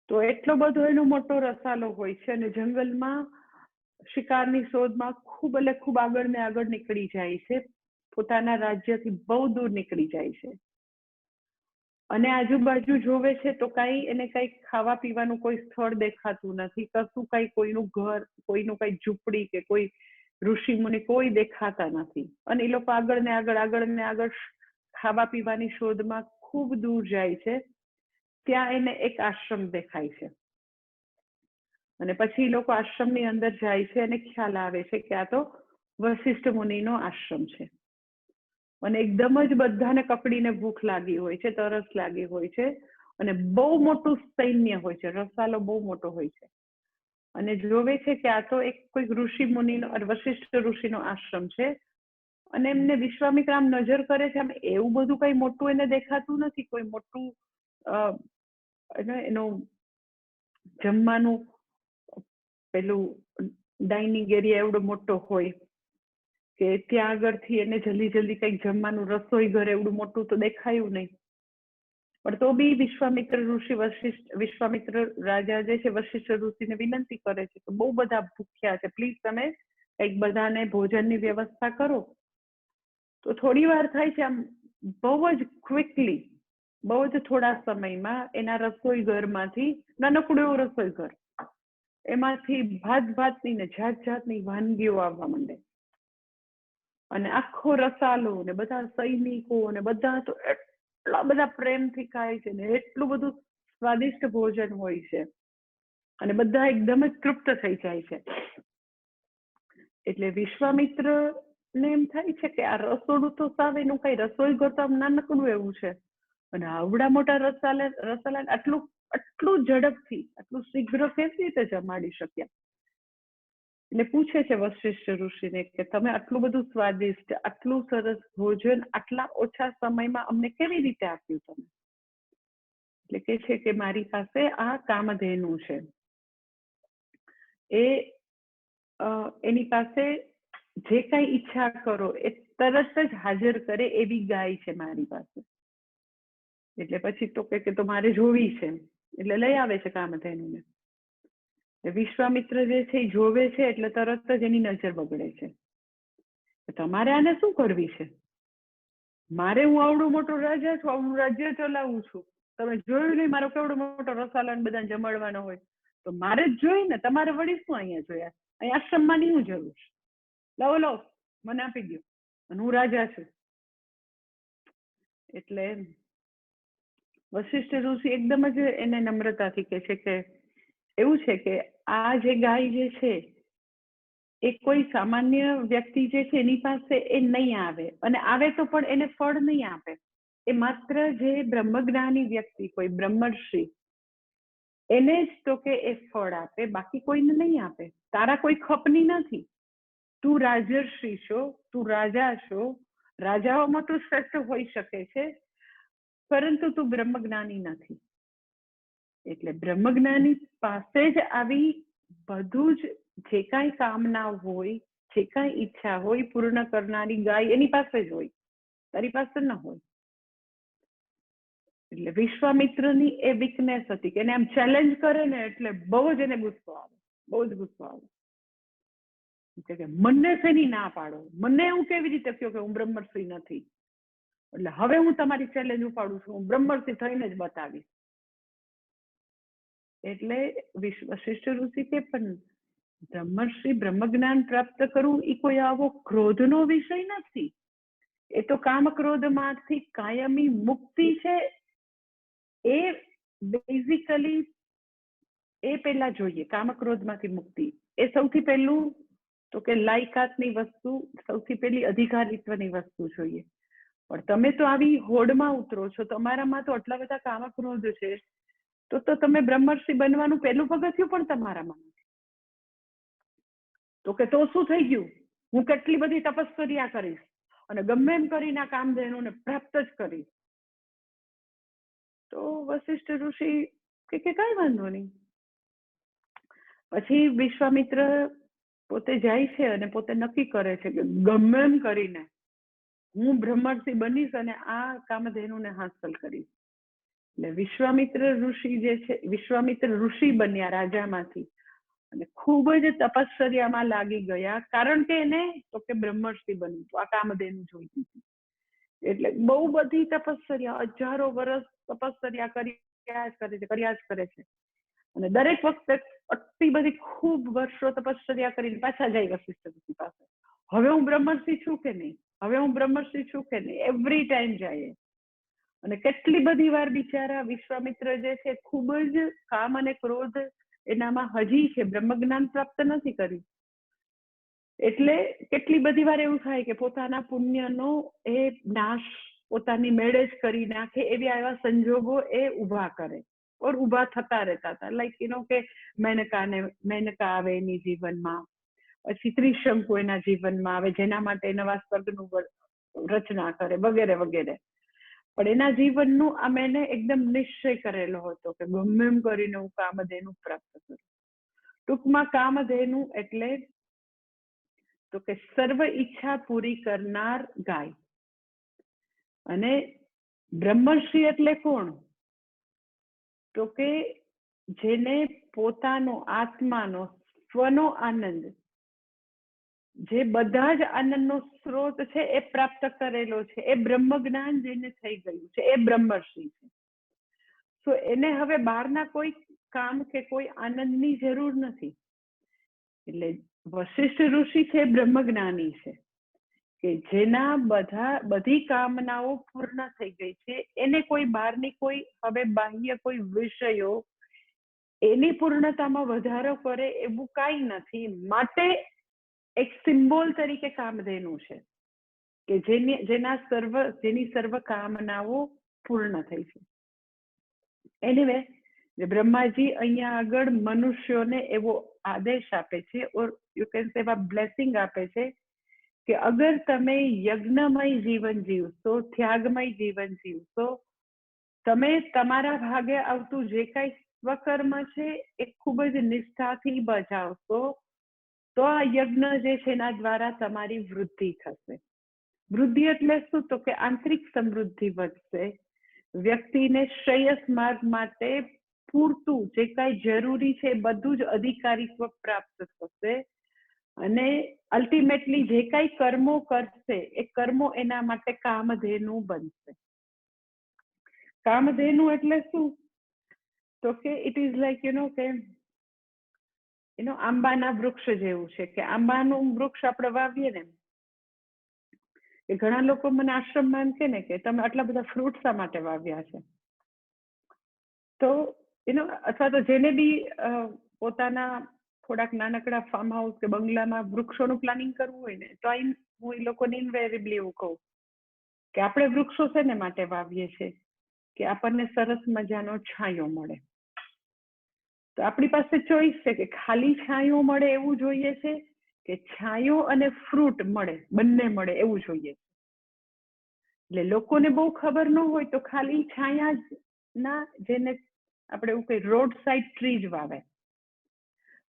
તો એટલો બધો એનો મોટો રસાલો હોય છે, અને જંગલમાં શિકારની શોધમાં ખૂબ એટલે ખૂબ આગળ ને આગળ નીકળી જાય છે, પોતાના રાજ્યથી બહુ દૂર નીકળી જાય છે. અને આજુબાજુ જોવે છે તો કઈ એને કઈ ખાવા પીવાનું કોઈ સ્થળ દેખાતું નથી, કશું કઈ કોઈનું ઘર, કોઈનું કઈ ઝૂંપડી કે કોઈ ઋષિ મુનિ કોઈ દેખાતા નથી. અને એ લોકો આગળ ને આગળ ખાવા પીવાની શોધમાં ખૂબ દૂર જાય છે. ત્યાં એને એક આશ્રમ દેખાય છે, અને પછી એ લોકો આશ્રમની અંદર જાય છે, અને ખ્યાલ આવે છે કે આ તો વશિષ્ઠ મુનિનો આશ્રમ છે. અને એકદમ જ બધાને કકડીને ભૂખ લાગી હોય છે, તરસ લાગી હોય છે, અને બહુ મોટું સૈન્ય હોય છે, રસાલો બહુ મોટો હોય છે. અને જોવે છે કે આ તો એક કોઈ ઋષિ મુનિનો વશિષ્ઠ ઋષિનો આશ્રમ છે, અને એમને વિશ્વામિત્ર આમ નજર કરે છે, આમ એવું બધું કઈ મોટું એને દેખાતું નથી, કોઈ મોટું એનું જમવાનું પેલું ડાઇનિંગ એરિયા એવડો મોટો હોય કે ત્યાં આગળથી એને જલ્દી જલ્દી કંઈક જમવાનું રસોઈ ઘર એવડું મોટું તો દેખાયું નહીં. પણ તો બી વિશ્વામિત્ર રાજા જે છે વશિષ્ઠ ઋષિને વિનંતી કરે છે કે બહુ બધા ભૂખ્યા છે, પ્લીઝ તમે કંઈક બધાને ભોજનની વ્યવસ્થા કરો. તો થોડી વાર થાય છે, આમ બહુ જ ક્વિકલી, બહુ જ થોડા સમયમાં એના રસોઈ ઘરમાંથી, નાનકડું એવું રસોઈ ઘર, એમાંથી ભાતની ને જાત જાતની વાનગીઓ આવવા માંડે, અને આખો રસાલો ને બધા સૈનિકો ને બધા તો એટલા બધા પ્રેમથી ખાય છે ને, એટલું બધું સ્વાદિષ્ટ ભોજન હોય છે, અને બધા એકદમ જ તૃપ્ત થઈ જાય છે. એટલે વિશ્વામિત્ર ને એમ થાય છે કે આ રસોડું તો સાવ એનું કઈ રસોઈ ઘર તો આમ નાનકડું એવું છે, અને આવડા મોટા રસાલા આટલું ઝડપથી, આટલું શીઘ્ર કેવી રીતે જમાડી શક્યા. એટલે પૂછે છે વશિષ્ઠ ઋષિને કે તમે આટલું બધું સ્વાદિષ્ટ, આટલું સરસ ભોજન આટલા ઓછા સમયમાં અમને કેવી રીતે આપ્યું તમે? એટલે કે છે કે મારી પાસે આ કામધેનુ છે, એની પાસે જે કઈ ઈચ્છા કરો એ તરત જ હાજર કરે એવી ગાય છે મારી પાસે. એટલે પછી તો કે તો મારે જોવી છે, એટલે લઈ આવે છે કામધેનુને. વિશ્વામિત્ર જે છે એ જોવે છે એટલે તરત જ એની નજર બગડે છે. તમારે આને શું કરવી છે? મારે, હું આવડો મોટો રાજા છું, આવડું રાજ્ય ચલાવું છું, તમે જોયું નહીં મારો કેવડો મોટો રસાલો બધા જમાડવાનો હોય, તો મારે જ જોઈ ને, તમારે વળી શું અહીંયા જોયા? અહીંયા આશ્રમમાં ની હું જરૂર છે? લો મને આપી દો, અને હું રાજા છું. એટલે વશિષ્ઠ ઋષિ એકદમ જ એને નમ્રતાથી કહે છે કે એવું છે કે આ જે ગાય જે છે એ કોઈ સામાન્ય વ્યક્તિ જે છે એની પાસે એ નહીં આવે, અને આવે તો પણ એને ફળ નહીં આપે. એ માત્ર જે બ્રહ્મજ્ઞાની વ્યક્તિ, કોઈ બ્રહ્મર્ષિ, એને જ તો કે એ ફળ આપે, બાકી કોઈને નહીં આપે. તારા કોઈ ખપની નથી. તું રાજર્ષિ છો, તું રાજા છો, રાજાઓમાં તું શ્રેષ્ઠ હોઈ શકે છે, પરંતુ તું બ્રહ્મજ્ઞાની નથી. એટલે બ્રહ્મજ્ઞાની પાસે જ આવી બધું જ જે કાંઈ કામના હોય, જે કાંઈ ઈચ્છા હોય પૂર્ણ કરનારી ગાય એની પાસે જ હોય, તારી પાસે ન હોય. એટલે વિશ્વામિત્રની એ વીકનેસ હતી કે એને આમ ચેલેન્જ કરે ને એટલે બહુ જ એને ગુસ્સો આવે, બહુ જ ગુસ્સો આવે કે મને શેની ના પાડો, મને એવું કેવી રીતે કહ્યું કે હું બ્રહ્મર્ષિ નથી, એટલે હવે હું તમારી ચેલેન્જ ઉપાડું છું, હું બ્રહ્મર્ષિ થઈને જ બતાવીશ. એટલે વશિષ્ઠ ઋષિ કે પણ બ્રહ્મર્ષિ બ્રહ્મજ્ઞાન પ્રાપ્ત કરવું એ કોઈ આવો ક્રોધનો વિષય નથી, એ તો કામ ક્રોધમાંથી કાયમી મુક્તિ છે. એ બેઝિકલી એ પહેલા જોઈએ, કામ ક્રોધમાંથી મુક્તિ. એ સૌથી પહેલું તો કે લાયકાતની વસ્તુ, સૌથી પહેલી અધિકારીત્વની વસ્તુ જોઈએ. પણ તમે તો આવી હોડમાં ઉતરો છો, તમારામાં તો આટલા બધા કામ ક્રોધ છે, તો તમે બ્રહ્મર્ષિ બનવાનું પહેલું પગથિયું પણ તમારામાં નથી. તો કે તો શું થઈ ગયું, હું કેટલી બધી તપશ્ચર્યા કરીશ અને ગમે એમ કરીને આ કામધેનુને પ્રાપ્ત જ કરીશ. તો વશિષ્ઠ ઋષિ કે કઈ વાંધો નહીં. પછી વિશ્વામિત્ર પોતે જાય છે અને પોતે નક્કી કરે છે કે ગમે એમ કરીને હું બ્રહ્મર્ષિ બનીશ અને આ કામધેનુને હાંસલ કરીશ. એટલે વિશ્વામિત્ર ઋષિ બન્યા રાજામાંથી, અને ખૂબ જ તપશ્ચર્યામાં લાગી ગયા, કારણ કે એને તો કે બ્રહ્મર્ષિ બનવું હતું, આ કામધેનુ જોઈતી હતી. એટલે બહુ બધી તપશ્ચર્યા, હજારો વર્ષ તપશ્ચર્યા કર્યા જ કરે છે, અને દરેક વખતે આટલી બધી ખૂબ વર્ષો તપશ્ચર્યા કરીને પાછા જાય વશિષ્ઠ ઋષિ પાસે. હવે હું બ્રહ્મર્ષિ છું કે નહીં, હવે હું બ્રહ્મર્ષિ છું કે નહીં, એવરી ટાઈમ જાય. અને કેટલી બધી વાર બિચારા વિશ્વામિત્ર જે છે ખૂબ જ કામ અને ક્રોધ એનામાં હજી છે, બ્રહ્મજ્ઞાન પ્રાપ્ત નથી કર્યું. એટલે કેટલી બધી વાર એવું થાય કે પોતાના પુણ્યનો એ નાશ પોતાની મેળે જ કરી નાખે, એવા સંજોગો એ ઉભા કરે. और ઊભા થતા રહેતા હતા. લાઈક કે મેનકા આવે એની જીવનમાં, પછી ત્રિશંકુ એના જીવનમાં આવે જેના માટે નવા સ્વર્ગનું રચના કરે વગેરે વગેરે. પણ એના જીવનનું આમ એને એકદમ નિશ્ચય કરેલો હતો કે ગમે એમ કરીને હું કામધેનુ પ્રાપ્ત કરું. ટૂંકમાં કામધેનુ એટલે તો કે સર્વ ઈચ્છા પૂરી કરનાર ગાય. અને બ્રહ્મર્ષિ એટલે કોણ? તો કે જેને પોતાનો આત્માનો સ્વનો આનંદ, જે બધા જ આનંદનો સ્ત્રોત છે એ પ્રાપ્ત કરેલો છે, એ બ્રહ્મ જ્ઞાન જેને થઈ ગયું છે, એ બ્રહ્મર્ષિ છે. તો એને હવે બહારના કોઈ કામ કે કોઈ આનંદની જરૂર નથી. એટલે વશિષ્ઠ ઋષિ છે બ્રહ્મજ્ઞાની છે કે જેના બધી કામનાઓ પૂર્ણ થઈ ગઈ છે. એને કોઈ બહારની કોઈ હવે બાહ્ય કોઈ વિષયો એની પૂર્ણતામાં વધારો કરે એવું કાંઈ નથી. માટે એક સિમ્બોલ તરીકે કામધેનુ છે કે જેની સર્વ કામનાઓ પૂર્ણ થઈ છે. એનીવે, બ્રહ્માજી અહીંયા આગળ મનુષ્યોને એવો આદેશ આપે છે, ઓર યુ કેન સે એવા બ્લેસિંગ આપે છે કે અગર તમે યજ્ઞમય જીવન જીવશો, ત્યાગમય જીવન જીવશો, તમે તમારા ભાગે આવતું જે કાંઈ સ્વકર્મ છે એ ખૂબ જ નિષ્ઠાથી બજાવશો, તો આ યજ્ઞ જે છે એના દ્વારા તમારી વૃદ્ધિ થશે. વૃદ્ધિ એટલે શું? તો કે આંતરિક સમૃદ્ધિ વધશે, વ્યક્તિને શ્રેયસ માર્ગ માટે પૂરતું જે કાંઈ જરૂરી છે એ બધું જ અધિકારીત્વ પ્રાપ્ત થશે, અને અલ્ટિમેટલી જે કાંઈ કર્મો કરશે એ કર્મો એના માટે કામધેનુ બનશે. કામધેનુ એટલે શું? તો કે ઇટ ઇઝ લાઈક કે આંબાના વૃક્ષ જેવું છે કે આંબાનું વૃક્ષ આપણે વાવીએ ને, કે ઘણા લોકો મને આશ્રમમાં એમ કે ને કે તમે આટલા બધા ફ્રૂટ શા માટે વાવ્યા છે? તો અથવા તો જેને બી પોતાના થોડાક નાનકડા ફાર્મ હાઉસ કે બંગલામાં વૃક્ષોનું પ્લાનિંગ કરવું હોય ને, તો હું એ લોકોને ઇન્વેરિબલી એવું કહું કે આપણે વૃક્ષો શેને માટે વાવીએ છીએ કે આપણને સરસ મજાનો છાંયો મળે. તો આપણી પાસે ચોઈસ છે કે ખાલી છાંયો મળે એવું જોઈએ છે કે છાંયો અને ફ્રૂટ મળે, બંને મળે એવું જોઈએ. એટલે લોકોને બહુ ખબર ન હોય તો ખાલી છાયા જ ના, જેને આપણે એવું કહીએ રોડ સાઈડ ટ્રી જ વાવે.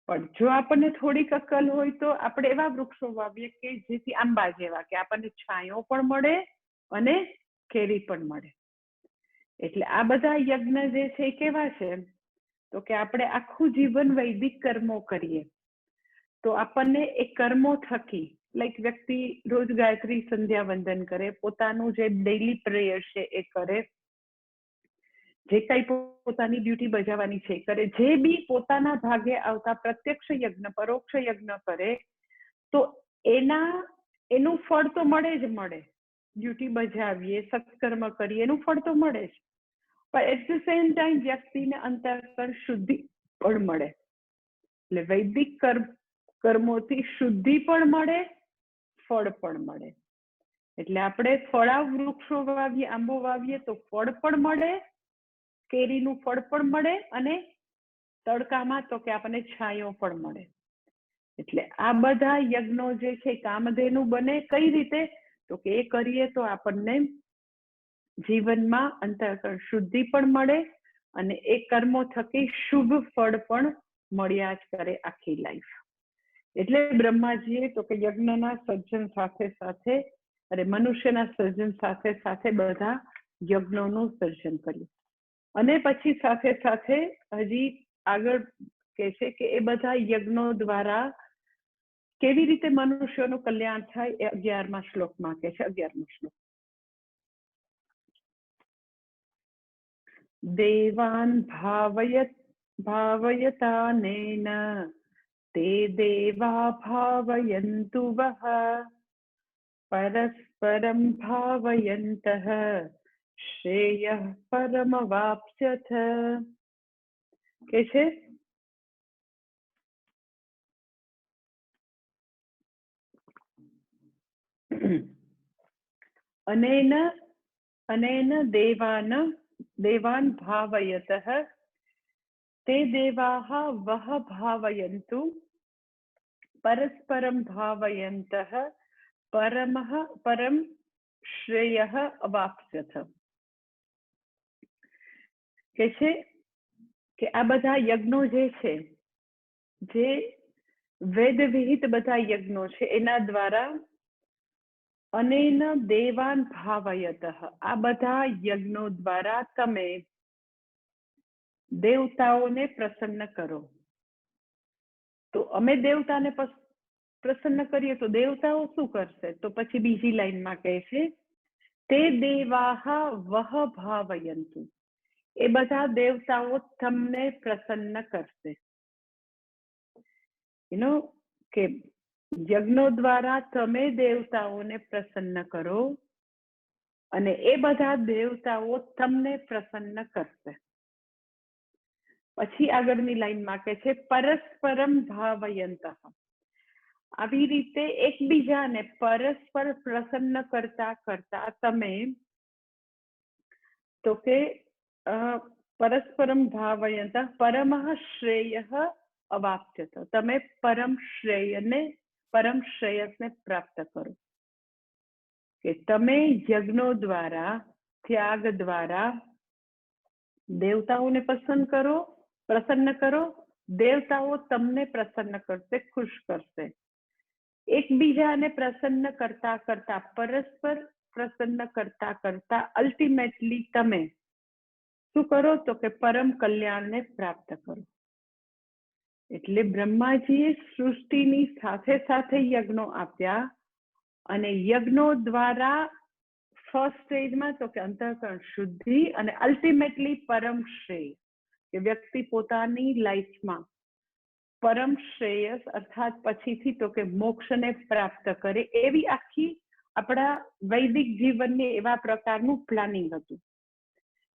પણ જો આપણને થોડીક અક્કલ હોય તો આપણે એવા વૃક્ષો વાવીએ કે જેથી આંબા જેવા કે આપણને છાંયો પણ મળે અને કેરી પણ મળે. એટલે આ બધા યજ્ઞ જે છે એ કેવા છે? તો કે આપણે આખું જીવન વૈદિક કર્મો કરીએ તો આપણને એ કર્મો થકી, લાઈક વ્યક્તિ રોજ ગાયત્રી સંધ્યા વંદન કરે, પોતાનું જે ડેઇલી પ્રેયર છે એ કરે, જે કઈ પોતાની ડ્યુટી બજાવવાની છે કરે, જે બી પોતાના ભાગે આવતા પ્રત્યક્ષ યજ્ઞ પરોક્ષ યજ્ઞ કરે, તો એનું ફળ તો મળે જ મળે. ડ્યુટી બજાવીએ, સત્કર્મ કરીએ, એનું ફળ તો મળે જ, પણ એટ ધ સેમ ટાઈમ વ્યક્તિને અંતઃકરણ શુદ્ધિ પણ મળે. એટલે વૈદિક કર્મોથી શુદ્ધિ પણ મળે, ફળ પણ મળે. એટલે આપણે ફળાવ વૃક્ષો વાવીએ, આંબો વાવીએ તો ફળ પણ મળે, કેરીનું ફળ પણ મળે, અને તડકામાં તો કે આપણને છાંયો પણ મળે. એટલે આ બધા યજ્ઞો જે છે કામધેનુ બને. કઈ રીતે? તો કે એ કરીએ તો આપણને જીવનમાં અંતઃકરણ શુદ્ધિ પણ મળે અને એ કર્મો થકી શુભ ફળ પણ મળ્યા જ કરે આખી લાઈફ. એટલે બ્રહ્માજીએ તો કે યજ્ઞના સર્જન સાથે સાથે અને મનુષ્યના સર્જન સાથે સાથે બધા યજ્ઞોનું સર્જન કર્યું. અને પછી સાથે સાથે હજી આગળ કે છે કે એ બધા યજ્ઞો દ્વારા કેવી રીતે મનુષ્યનું કલ્યાણ થાય એ 11મા શ્લોકમાં કે છે. 11મો શ્લોક: દેવાન ભાવયતાનેન તે દેવા ભાવયન્તુ વઃ પરસ્પરમ ભાવયन्तઃ શ્રેયઃ પરમવાપ્સ્યથ. કે છે અનેન દેવાન ભાવયતઃ તે દેવાહ વહ ભાવયંતુ પરસ્પરમ ભાવયંતઃ પરમ શ્રેયઃ અવાપ્સ્યથ. કે છે કે આ બધા યજ્ઞો જે છે, જે વેદ વિહિત બધા યજ્ઞો છે, એના દ્વારા અનેન દેવાન ભાવયતઃ, આ બધા યજ્ઞો દ્વારા તમે દેવતાઓને પ્રસન્ન કરો. તો અમે દેવતાને પ્રસન્ન કરીએ તો દેવતાઓ શું કરશે? તો પછી બીજી લાઈનમાં કહે છે તે દેવાહ વહ ભાવયંતુ, એ બધા દેવતાઓ તમને પ્રસન્ન કરશે. કે યજ્ઞો દ્વારા તમે દેવતાઓને પ્રસન્ન કરો અને એ બધા દેવતાઓ તમને પ્રસન્ન કરશે. પછી આગળની લાઈનમાં કહે છે પરસ્પરમ ભાવયંતઃ, આવી રીતે એકબીજાને પરસ્પર પ્રસન્ન કરતા કરતા તમે, તો કે પરસ્પરમ ભાવયંતઃ પરમઃ શ્રેયઃ અવાપ્સ્યથ, તમે પરમ શ્રેયસને પ્રાપ્ત કરો. કે તમે યજ્ઞો દ્વારા, ત્યાગ દ્વારા દેવતાઓને પ્રસન્ન કરો, દેવતાઓ તમને પ્રસન્ન કરશે, ખુશ કરશે. એકબીજાને પ્રસન્ન કરતા કરતા, પરસ્પર પ્રસન્ન કરતા કરતા અલ્ટિમેટલી તમે શું કરો? તો કે પરમ કલ્યાણને પ્રાપ્ત કરો. એટલે બ્રહ્માજીએ સૃષ્ટિની સાથે સાથે યજ્ઞો આપ્યા અને યજ્ઞો દ્વારા ફર્સ્ટ સ્ટેજમાં તો કે અંતઃકરણ શુદ્ધિ અને અલ્ટિમેટલી પરમ શ્રેય, કે વ્યક્તિ પોતાની લાઈફમાં પરમ શ્રેયસ અર્થાત પછીથી તો કે મોક્ષને પ્રાપ્ત કરે, એવી આખી આપણા વૈદિક જીવનની એવા પ્રકારનું પ્લાનિંગ હતું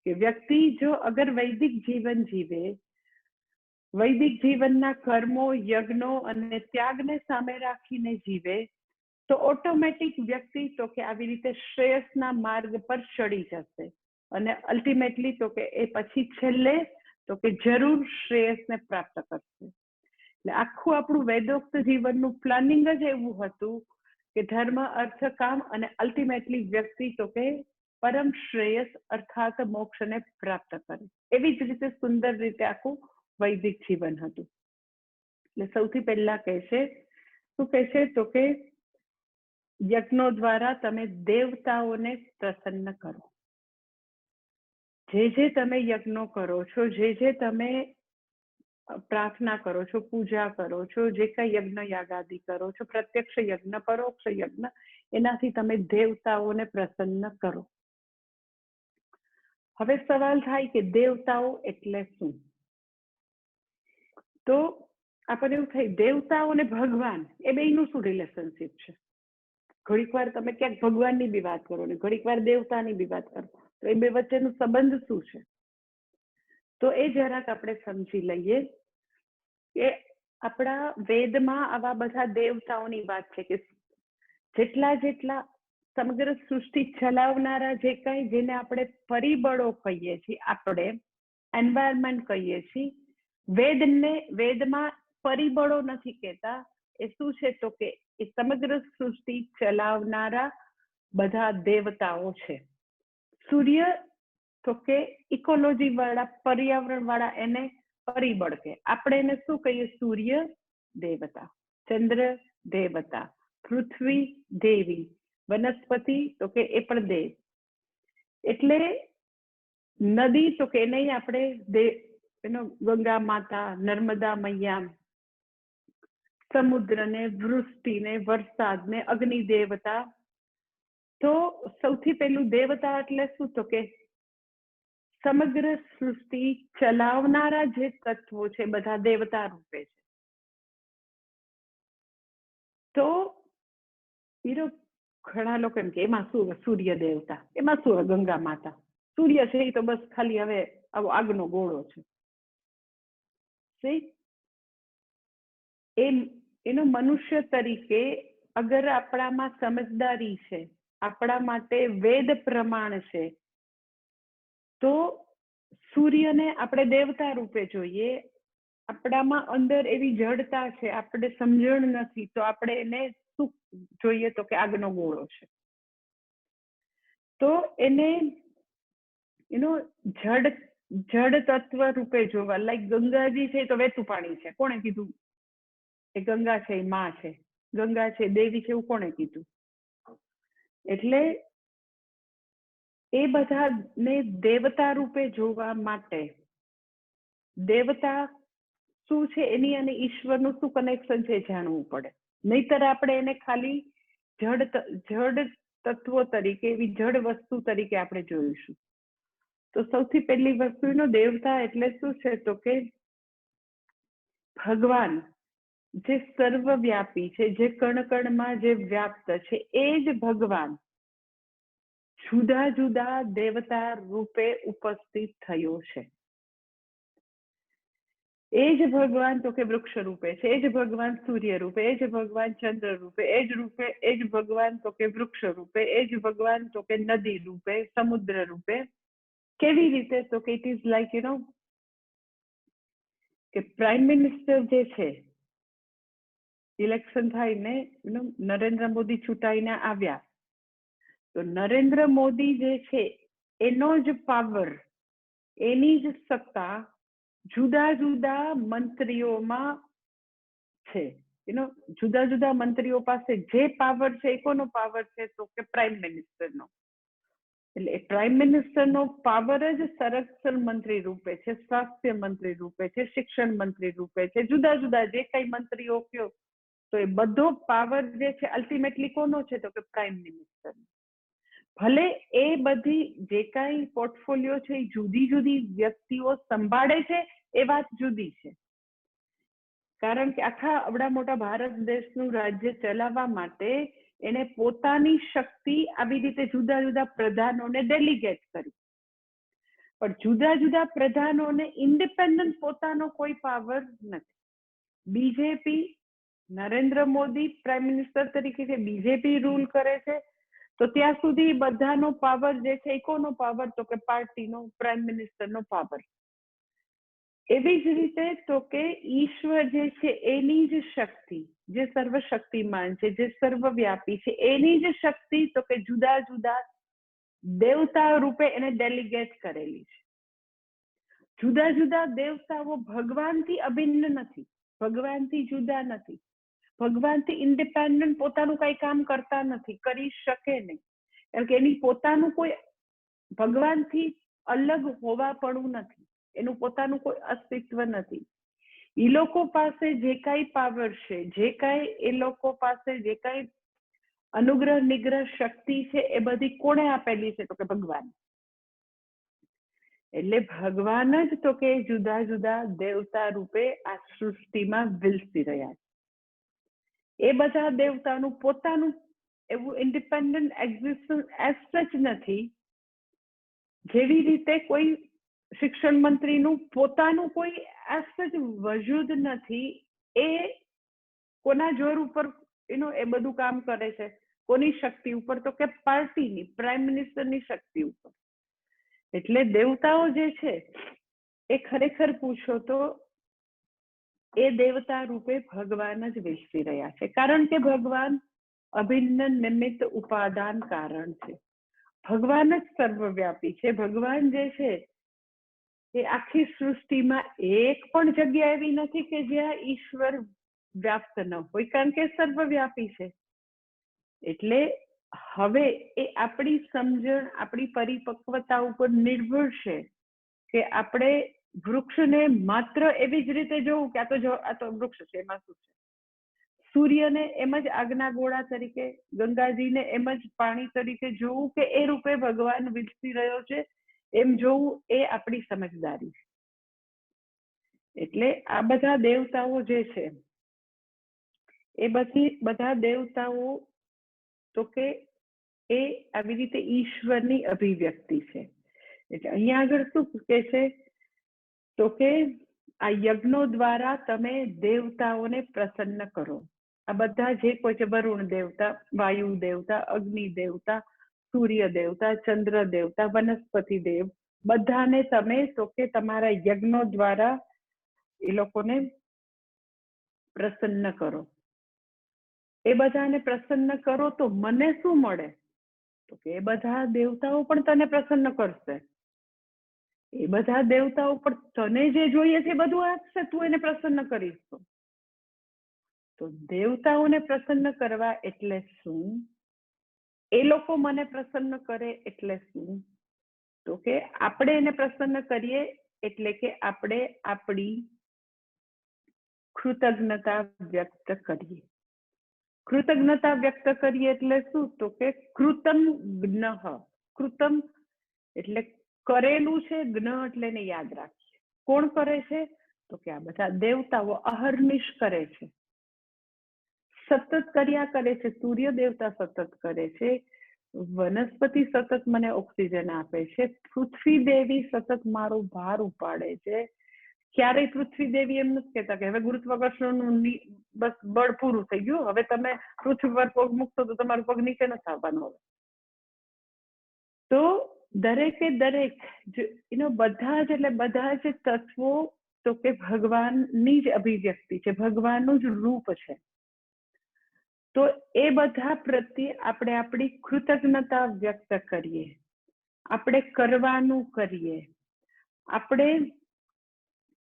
કે વ્યક્તિ જો અગર વૈદિક જીવન જીવે, વૈદિક જીવનના કર્મો, યજ્ઞો અને ત્યાગને સામે રાખીને જીવે, તો ઓટોમેટિક વ્યક્તિ તો કે આવી રીતે શ્રેયસના માર્ગ પર ચડી જશે અને અલ્ટિમેટલી તો કે એ પછી છેલ્લે તો કે જરૂર શ્રેયસને પ્રાપ્ત કરશે. એટલે આખું આપણું વેદોક્ત જીવનનું પ્લાનિંગ જ એવું હતું કે ધર્મ, અર્થ, કામ અને અલ્ટિમેટલી વ્યક્તિ તો કે પરમ શ્રેયસ અર્થાત મોક્ષને પ્રાપ્ત કરે. એવી જ રીતે સુંદર રીતે આખું વૈદિક જીવન હતું. એટલે સૌથી પહેલા કહે છે, શું કહે છે? તો કે યજ્ઞો દ્વારા તમે દેવતાઓને પ્રસન્ન કરો. જે તમે યજ્ઞો કરો છો, જે તમે પ્રાર્થના કરો છો, પૂજા કરો છો, જે કઈ યજ્ઞ યાગાદિ કરો છો, પ્રત્યક્ષ યજ્ઞ, પરોક્ષ યજ્ઞ, એનાથી તમે દેવતાઓને પ્રસન્ન કરો. હવે સવાલ થાય કે દેવતાઓ એટલે શું? તો આપણને એવું થાય દેવતાઓ અને ભગવાન એ બેયનું શું રિલેશનશિપ છે? ઘડીક વાર તમે ક્યાંક ભગવાનની બી વાત કરો ને ઘડીક વાર દેવતાની બી વાત કરો, તો એ બે વચ્ચેનો સંબંધ શું છે? તો એ જરાક આપણે સમજી લઈએ કે આપણા વેદમાં આવા બધા દેવતાઓની વાત છે કે જેટલા સમગ્ર સૃષ્ટિ ચલાવનારા જે કંઈ, જેને આપણે પરિબળો કહીએ છીએ, આપણે એન્વાયરમેન્ટ કહીએ છીએ, વેદમાં પરિબળો નથી કહેતા. એ શું છે? તો કે એ સમગ્ર સૃષ્ટિ ચલાવનારા બધા દેવતાઓ છે. સૂર્ય તો કે ઇકોલોજી વાળા, પર્યાવરણ વાળા એને પરિબળ કે, આપણે એને શું કહીએ? સૂર્ય દેવતા, ચંદ્ર દેવતા, પૃથ્વી દેવી, વનસ્પતિ તો કે એ પણ દેવ. એટલે નદી તો કે એને આપણે એનો ગંગા માતા, નર્મદા મૈયા, સમુદ્રને, વૃષ્ટિને, વરસાદને, અગ્નિ દેવતા. તો સૌથી પહેલું દેવતા એટલે શું? તો કે સમગ્ર સૃષ્ટિ ચલાવનારા જે તત્વો છે બધા દેવતા રૂપે છે. તો ઘણા લોકો એમ કે એમાં શું સૂર્ય દેવતા, એમાં શું ગંગા માતા, સૂર્ય છે એ તો બસ ખાલી હવે આવો આગનો ગોળો છે. એનો મનુષ્ય તરીકે અગર આપણામાં સમજદારી છે, આપણા માટે વેદ પ્રમાણ છે, તો સૂર્યને આપણે દેવતા રૂપે જોઈએ, આપણામાં અંદર એવી જડતા છે, આપણે સમજણ નથી, તો આપણે એને શું જોઈએ તો કે આગનો ગોળો છે. તો એને જડ તત્વ રૂપે જોવા. લાઈક ગંગાજી છે તો વહેતું પાણી છે, કોણે કીધું? એ ગંગા છે, એ માં છે. ગંગા છે, દેવી છે, એવું કોણે કીધું? એટલે એ બધાને દેવતા રૂપે જોવા માટે દેવતા શું છે એની અને ઈશ્વરનું શું કનેક્શન છે જાણવું પડે. નહીતર આપણે એને ખાલી જડ તત્વો તરીકે, એવી જડ વસ્તુ તરીકે આપણે જોઈશું. તો સૌથી પહેલી વસ્તુ દેવતા એટલે શું છે તો કે ભગવાન જે સર્વવ્યાપી છે, જે કણ કણમાં જે વ્યાપ્ત છે, એ જ ભગવાન જુદા જુદા દેવતા રૂપે ઉપસ્થિત થયો છે. એ જ ભગવાન તો કે વૃક્ષ રૂપે છે, એ જ ભગવાન સૂર્ય રૂપે, એ જ ભગવાન ચંદ્ર રૂપે, એ જ ભગવાન તો કે વૃક્ષ રૂપે, એ જ ભગવાન તો કે નદી રૂપે, સમુદ્ર રૂપે. કેવી રીતે? તો કે ઇટ ઇઝ લાઈક કે પ્રાઇમ મિનિસ્ટર જે છે, ઇલેક્શન થઈને નરેન્દ્ર મોદી ચૂંટાઈને આવ્યા, તો નરેન્દ્ર મોદી જે છે એનો જ પાવર, એની જ સત્તા જુદા જુદા મંત્રીઓમાં છે. જુદા જુદા મંત્રીઓ પાસે જે પાવર છે, એ કોનો પાવર છે તો કે પ્રાઇમ મિનિસ્ટરનો. એટલે પ્રાઇમ મિનિસ્ટરનો પાવર જ સંરક્ષણ મંત્રી રૂપે છે, સ્વાસ્થ્ય મંત્રી રૂપે છે, શિક્ષણ મંત્રી રૂપે છે, જુદા જુદા જે કઈ મંત્રીઓ કયો, તો એ બધો પાવર જે છે અલ્ટિમેટલી કોનો છે તો કે પ્રાઇમ મિનિસ્ટર. ભલે એ બધી જે કાંઈ પોર્ટફોલિયો છે એ જુદી જુદી વ્યક્તિઓ સંભાળે છે, એ વાત જુદી છે. કારણ કે આખા અવડા મોટા ભારત દેશનું રાજ્ય ચલાવવા માટે એને પોતાની શક્તિ આવી રીતે જુદા જુદા પ્રધાનોને ડેલિગેટ કરી. પણ જુદા જુદા પ્રધાનોને ઇન્ડિપેન્ડન્ટ પોતાનો કોઈ પાવર નથી. BJP, Narendra Modi prime minister તરીકે છે, બીજેપી રૂલ કરે છે, તો ત્યાં સુધી બધાનો પાવર જે છે એ કોનો પાવર તો કે પાર્ટીનો, પ્રાઇમ મિનિસ્ટરનો પાવર. એવી જ રીતે તો કે ઈશ્વર જે છે એની જ શક્તિ, જે સર્વશક્તિમાન છે, જે સર્વવ્યાપી છે, એની જ શક્તિ તો કે જુદા જુદા દેવતા રૂપે એને ડેલિગેટ કરેલી છે. જુદા જુદા દેવતાઓ ભગવાનથી અભિન્ન નથી, ભગવાનથી જુદા નથી, ભગવાનથી ઇન્ડિપેન્ડન્ટ પોતાનું કઈ કામ કરતા નથી, કરી શકે નહીં. કારણ કે એની પોતાનું કોઈ ભગવાનથી અલગ હોવા પડવું નથી, એનું પોતાનું કોઈ અસ્તિત્વ નથી. એ લોકો પાસે જે કાંઈ પાવર છે, જે કાંઈ એ લોકો પાસે જે કાંઈ અનુગ્રહ નિગ્રહ શક્તિ છે, એ બધી કોણે આપેલી છે તો કે ભગવાન. એટલે ભગવાન જ તો કે જુદા જુદા દેવતા રૂપે આ સૃષ્ટિમાં વિલસી રહ્યા છે. એ બધા દેવતાનું પોતાનું એવું ઇન્ડિપેન્ડન્ટ એક્ઝિસ્ટન્સ એઝ સચ નથી, જેવી રીતે કોઈ શિક્ષણ મંત્રીનું પોતાનું કોઈ એઝ સચ વજૂદ નથી. એ કોના જોર ઉપર એ બધું કામ કરે છે, કોની શક્તિ ઉપર તો કે પાર્ટીની, પ્રાઇમ મિનિસ્ટરની શક્તિ ઉપર. એટલે દેવતાઓ જે છે એ ખરેખર પૂછો તો એ દેવતા રૂપે ભગવાન જ વિચરી રહ્યા છે. કારણ કે ભગવાન અભિન્ન નિમિત્ત ઉપાદાન કારણ છે. ભગવાન જ સર્વવ્યાપી છે. ભગવાન જે છે એ આખી સૃષ્ટિમાં એક પણ જગ્યા એવી નથી કે જ્યાં ઈશ્વર વ્યાપ્ત ન હોય, કારણ કે સર્વવ્યાપી છે. એટલે હવે એ આપણી સમજણ, આપણી પરિપક્વતા ઉપર નિર્ભર છે કે આપણે વૃક્ષને માત્ર એવી જ રીતે જોવું કે આ તો વૃક્ષ છે, એમાં શું છે. સૂર્યને એમ જ આગના ગોળા તરીકે, ગંગાજીને એમ જ પાણી તરીકે જોવું કે એ રૂપે ભગવાન વિકસી રહ્યો છે, એમ જોવું એ આપણી સમજદારી છે. એટલે આ બધા દેવતાઓ જે છે એ બધા દેવતાઓ તો કે એ આવી રીતે ઈશ્વરની અભિવ્યક્તિ છે. એટલે અહીંયા આગળ શું કે છે તો કે આ યજ્ઞો દ્વારા તમે દેવતાઓને પ્રસન્ન કરો. આ બધા જે કોઈ છે, વરુણ દેવતા, વાયુ દેવતા, અગ્નિ દેવતા, સૂર્ય દેવતા, ચંદ્ર દેવતા, વનસ્પતિ દેવ, બધાને તમે તો કે તમારા યજ્ઞો દ્વારા એ લોકોને પ્રસન્ન કરો. એ બધાને પ્રસન્ન કરો તો મને શું મળે? તો કે એ બધા દેવતાઓ પણ તને પ્રસન્ન કરશે. એ બધા દેવતાઓ પણ તને જે જોઈએ છે બધું આપશે, તું એને પ્રસન્ન કરીશ. તો દેવતાઓને પ્રસન્ન કરવા એટલે શું? એ લોકો મને પ્રસન્ન કરે એટલે શું? તો કે આપણે એને પ્રસન્ન કરીએ એટલે કે આપણે આપણી કૃતજ્ઞતા વ્યક્ત કરીએ. કૃતજ્ઞતા વ્યક્ત કરીએ એટલે શું? તો કે કૃતમ જ્ઞઃ. કૃતમ એટલે કરેલું છે, જ્ઞ એટલે એને યાદ રાખીએ. કોણ કરે છે? તો કે આ બધા દેવતાઓ અહર્નિશ કરે છે, સતત કર્યા કરે છે. સૂર્ય દેવતા સતત કરે છે, વનસ્પતિ સતત મને ઓક્સિજન આપે છે, પૃથ્વી દેવી સતત મારો ભાર ઉપાડે છે. ક્યારેય પૃથ્વી દેવી એમ નથી કહેતા કે હવે ગુરુત્વાકર્ષણનું બસ બળ પૂરું થઈ ગયું, હવે તમે પૃથ્વી પર પગ મૂકશો તો તમારો પગ નીચે નથી આવવાનો. તો દરેકે દરેક બધા જ એટલે બધા જ તત્વો તો કે ભગવાનની જ અભિવ્યક્તિ છે, ભગવાનનું જ રૂપ છે. તો એ બધા પ્રત્યે આપણે આપણી કૃતજ્ઞતા વ્યક્ત કરીએ, આપણે કરવાનું કરીએ. આપણે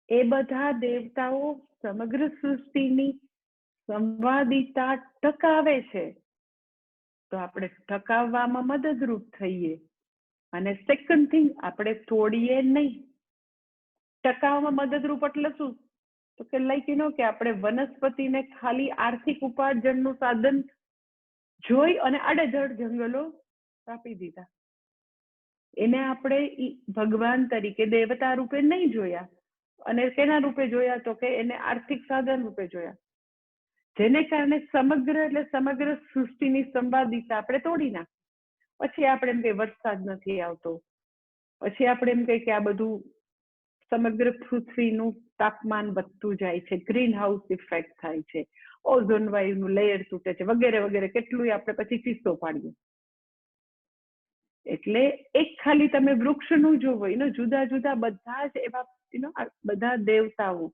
એ બધા દેવતાઓ સમગ્ર સૃષ્ટિની સંવાદિતા ટકાવે છે, તો આપણે ટકાવવામાં મદદરૂપ થઈએ. અને સેકન્ડ થિંગ, આપણે તોડીએ નહીં. ટકાવવામાં મદદરૂપ એટલે શું? તો કે લાઈક કે આપણે વનસ્પતિને ખાલી આર્થિક ઉપાર્જનનું સાધન જોઈ અને આડેધડ જંગલો કાપી દીધા. એને આપણે ભગવાન તરીકે દેવતા રૂપે નહીં જોયા, અને કેના રૂપે જોયા? તો કે એને આર્થિક સાધન રૂપે જોયા, જેને કારણે સમગ્ર સૃષ્ટિની સંવાદિતા આપણે તોડી નાખી. પછી આપણે એમ કે વરસાદ નથી આવતો, પછી આપણે એમ કહીએ કે આ બધું સમગ્ર પૃથ્વીનું તાપમાન વધતું જાય છે, ગ્રીન હાઉસ ઇફેક્ટ થાય છે, ઓઝોન વાયુનું લેયર તૂટે છે, વગેરે વગેરે. કેટલું આપણે પછી કિસ્સો પાડીએ. એટલે એક ખાલી તમે વૃક્ષનું જોવો, જુદા જુદા બધા જ એવા બધા દેવતાઓ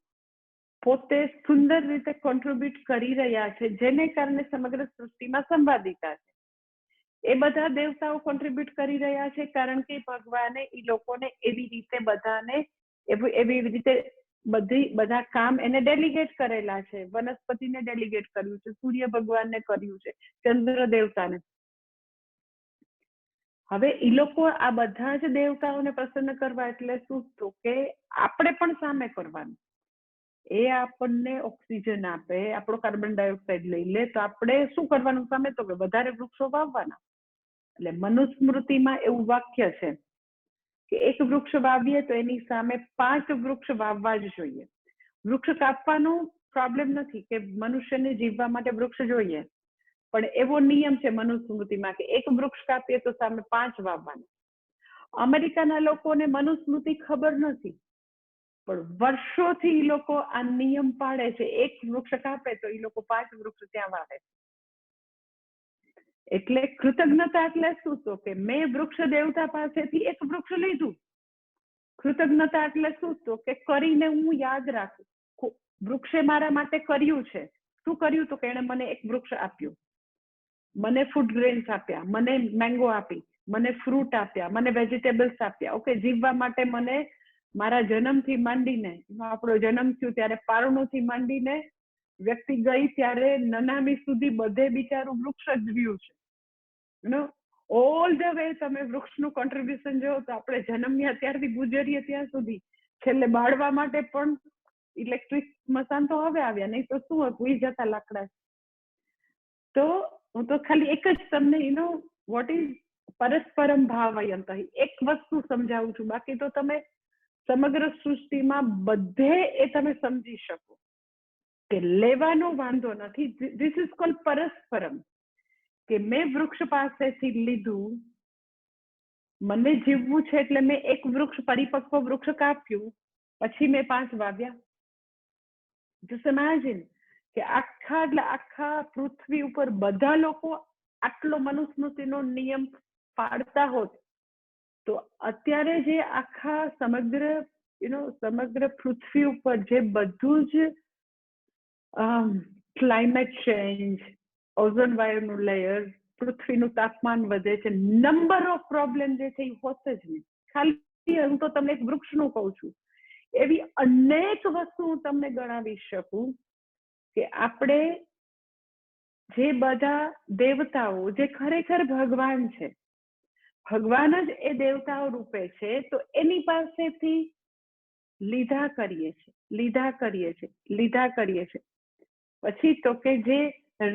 પોતે સુંદર રીતે કોન્ટ્રીબ્યુટ કરી રહ્યા છે, જેને કારણે સમગ્ર સૃષ્ટિમાં સંવાદિતા છે. એ બધા દેવતાઓ કોન્ટ્રીબ્યુટ કરી રહ્યા છે કારણ કે ભગવાને એ લોકોને એવી રીતે બધાને એવી રીતે બધા કામ એને ડેલિગેટ કરેલા છે. વનસ્પતિને ડેલિગેટ કર્યું છે, સૂર્ય ભગવાનને કર્યું છે, ચંદ્ર દેવતાને. હવે એ લોકો આ બધા જ દેવતાઓને પ્રસન્ન કરવા એટલે શું? તો કે આપણે પણ સામે કરવાનું. એ આપણને ઓક્સિજન આપે, આપણો કાર્બન ડાયોક્સાઇડ લઈ લે, તો આપણે શું કરવાનું સામે? તો કે વધારે વૃક્ષો વાવવાના. એટલે મનુસ્મૃતિમાં એવું વાક્ય છે કે એક વૃક્ષ વાવીએ તો એની સામે 5 વૃક્ષ વાવવા જ જોઈએ. વૃક્ષ કાપવાનો પ્રોબ્લેમ નથી કે મનુષ્યને જીવવા માટે વૃક્ષ જોઈએ, પણ એવો નિયમ છે મનુસ્મૃતિમાં કે એક વૃક્ષ કાપીએ તો સામે 5 વાવવાના. અમેરિકાના લોકોને મનુસ્મૃતિ ખબર નથી, પણ વર્ષોથી એ લોકો આ નિયમ પાડે છે. એક વૃક્ષ કાપે તો એ લોકો 5 વૃક્ષ ત્યાં વાવે. એટલે કૃતજ્ઞતા એટલે શું? તો કે મેં વૃક્ષ દેવતા પાસેથી એક વૃક્ષ લીધું. કૃતજ્ઞતા એટલે શું? તો કે કરીને હું યાદ રાખું, વૃક્ષે મારા માટે કર્યું છે. શું કર્યું? તો કે એણે મને એક વૃક્ષ આપ્યું, મને ફૂડ ગ્રેન્સ આપ્યા, મને મેંગો આપી, મને ફ્રૂટ આપ્યા, મને વેજીટેબલ્સ આપ્યા. ઓકે, જીવવા માટે મને મારા જન્મથી માંડીને, આપણો જન્મ થયો ત્યારે પારણુંથી માંડીને વ્યક્તિ ગઈ ત્યારે નનામી સુધી બધે બિચારું વૃક્ષ જ રહ્યું છે. ઓલ ધ વે તમે વૃક્ષનું કોન્ટ્રીબ્યુશન જો તો આપણે જન્મ્યા ત્યારથી ગુજરીએ ત્યાં સુધી છેલ્લે બાળવા માટે પણ ઇલેક્ટ્રિક મશાન તો હવે આવ્યા, નહીં તો શું ભૂઈ જતા લાકડા. તો હું તો ખાલી એક જ તમને વોટ ઇઝ પરસ્પરમ ભાવયંત એક વસ્તુ સમજાવું છું. બાકી તો તમે સમગ્ર સૃષ્ટિમાં બધે એ તમે સમજી શકો કે લેવાનો વાંધો નથી. ધીસ ઇઝ કોલ્ડ પરસ્પરમ, કે મેં વૃક્ષ પાસેથી લીધું, મને જીવવું છે એટલે મેં એક વૃક્ષ પરિપક્વ વૃક્ષ કાપ્યું, પછી મેં 5 વાવ્યા. જસ્ટ ઇમેજિન કે આખા પૃથ્વી ઉપર બધા લોકો આટલો મનુસ્મૃતિનો નિયમ પાડતા હોત તો અત્યારે જે આખા સમગ્ર સમગ્ર પૃથ્વી ઉપર જે બધું જ ક્લાઇમેટ ચેન્જ, ઓઝોન વાયુનું લેયર, પૃથ્વીનું તાપમાન વધે છે, નંબર ઓફ પ્રોબ્લેમ જે છે એ હોત જ નહીં. ખાલી હું તો તમને એક વૃક્ષનું કહું છું, એવી અનેક વસ્તુ હું તમને ગણાવી શકું કે આપણે જે બધા દેવતાઓ જે ખરેખર ભગવાન છે, ભગવાન જ એ દેવતાઓ રૂપે છે, તો એની પાસેથી લીધા કરીએ છીએ. પછી તો કે જે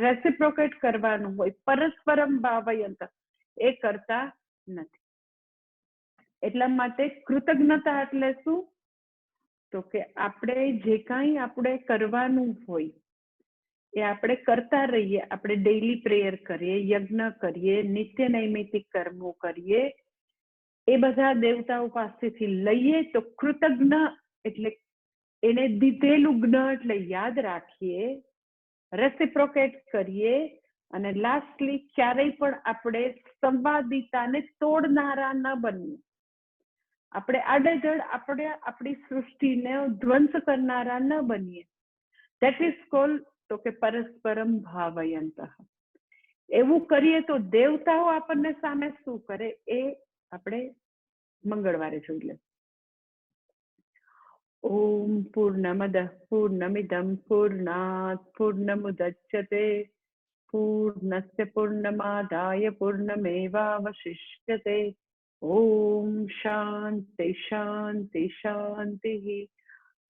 રેસિપ્રોકેટ કરવાનું હોય, પરસ્પરમ ભાવયંત, એ કરતા નથી. એટલા માટે કૃતજ્ઞતા એટલે શું? તો કે આપણે જે કાંઈ આપણે કરવાનું હોય એ આપણે કરતા રહીએ. આપણે ડેઈલી પ્રેયર કરીએ, યજ્ઞ કરીએ, નિત્ય નૈમિતિક કર્મો કરીએ, એ બધા દેવતાઓ પાસેથી લઈએ. તો કૃતજ્ઞ એટલે એને દીધેલું જ્ઞ એટલે યાદ રાખીએ, રેસિપ્રોકેટ કરીએ, અને લાસ્ટલી ક્યારેય પણ આપણે સંવાદિતાને તોડનારા ન બનીએ. આપણે આડેધડ આપણી સૃષ્ટિને ધ્વંસ કરનારા ન બનીએ. ધેટ ઇઝ કોલ્ડ તો કે પરસ્પરમ ભાવયંત. એવું કરીએ તો દેવતાઓ આપણને સામે શું કરે એ આપણે મંગળવારે જોઈ લે. ઓમ પૂર્ણમદ પૂર્ણમિદમ પૂર્ણાત પૂર્ણમુદચ્યતે પૂર્ણસ્ય પૂર્ણમાદાય પૂર્ણમેવાવશિષ્યતે. ઓમ શાંતિ શાંતિ શાંતિ.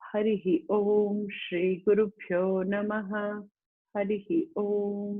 હરિ ઓમ. શ્રી ગુરુભ્યો નમઃ. હરિ ઓમ.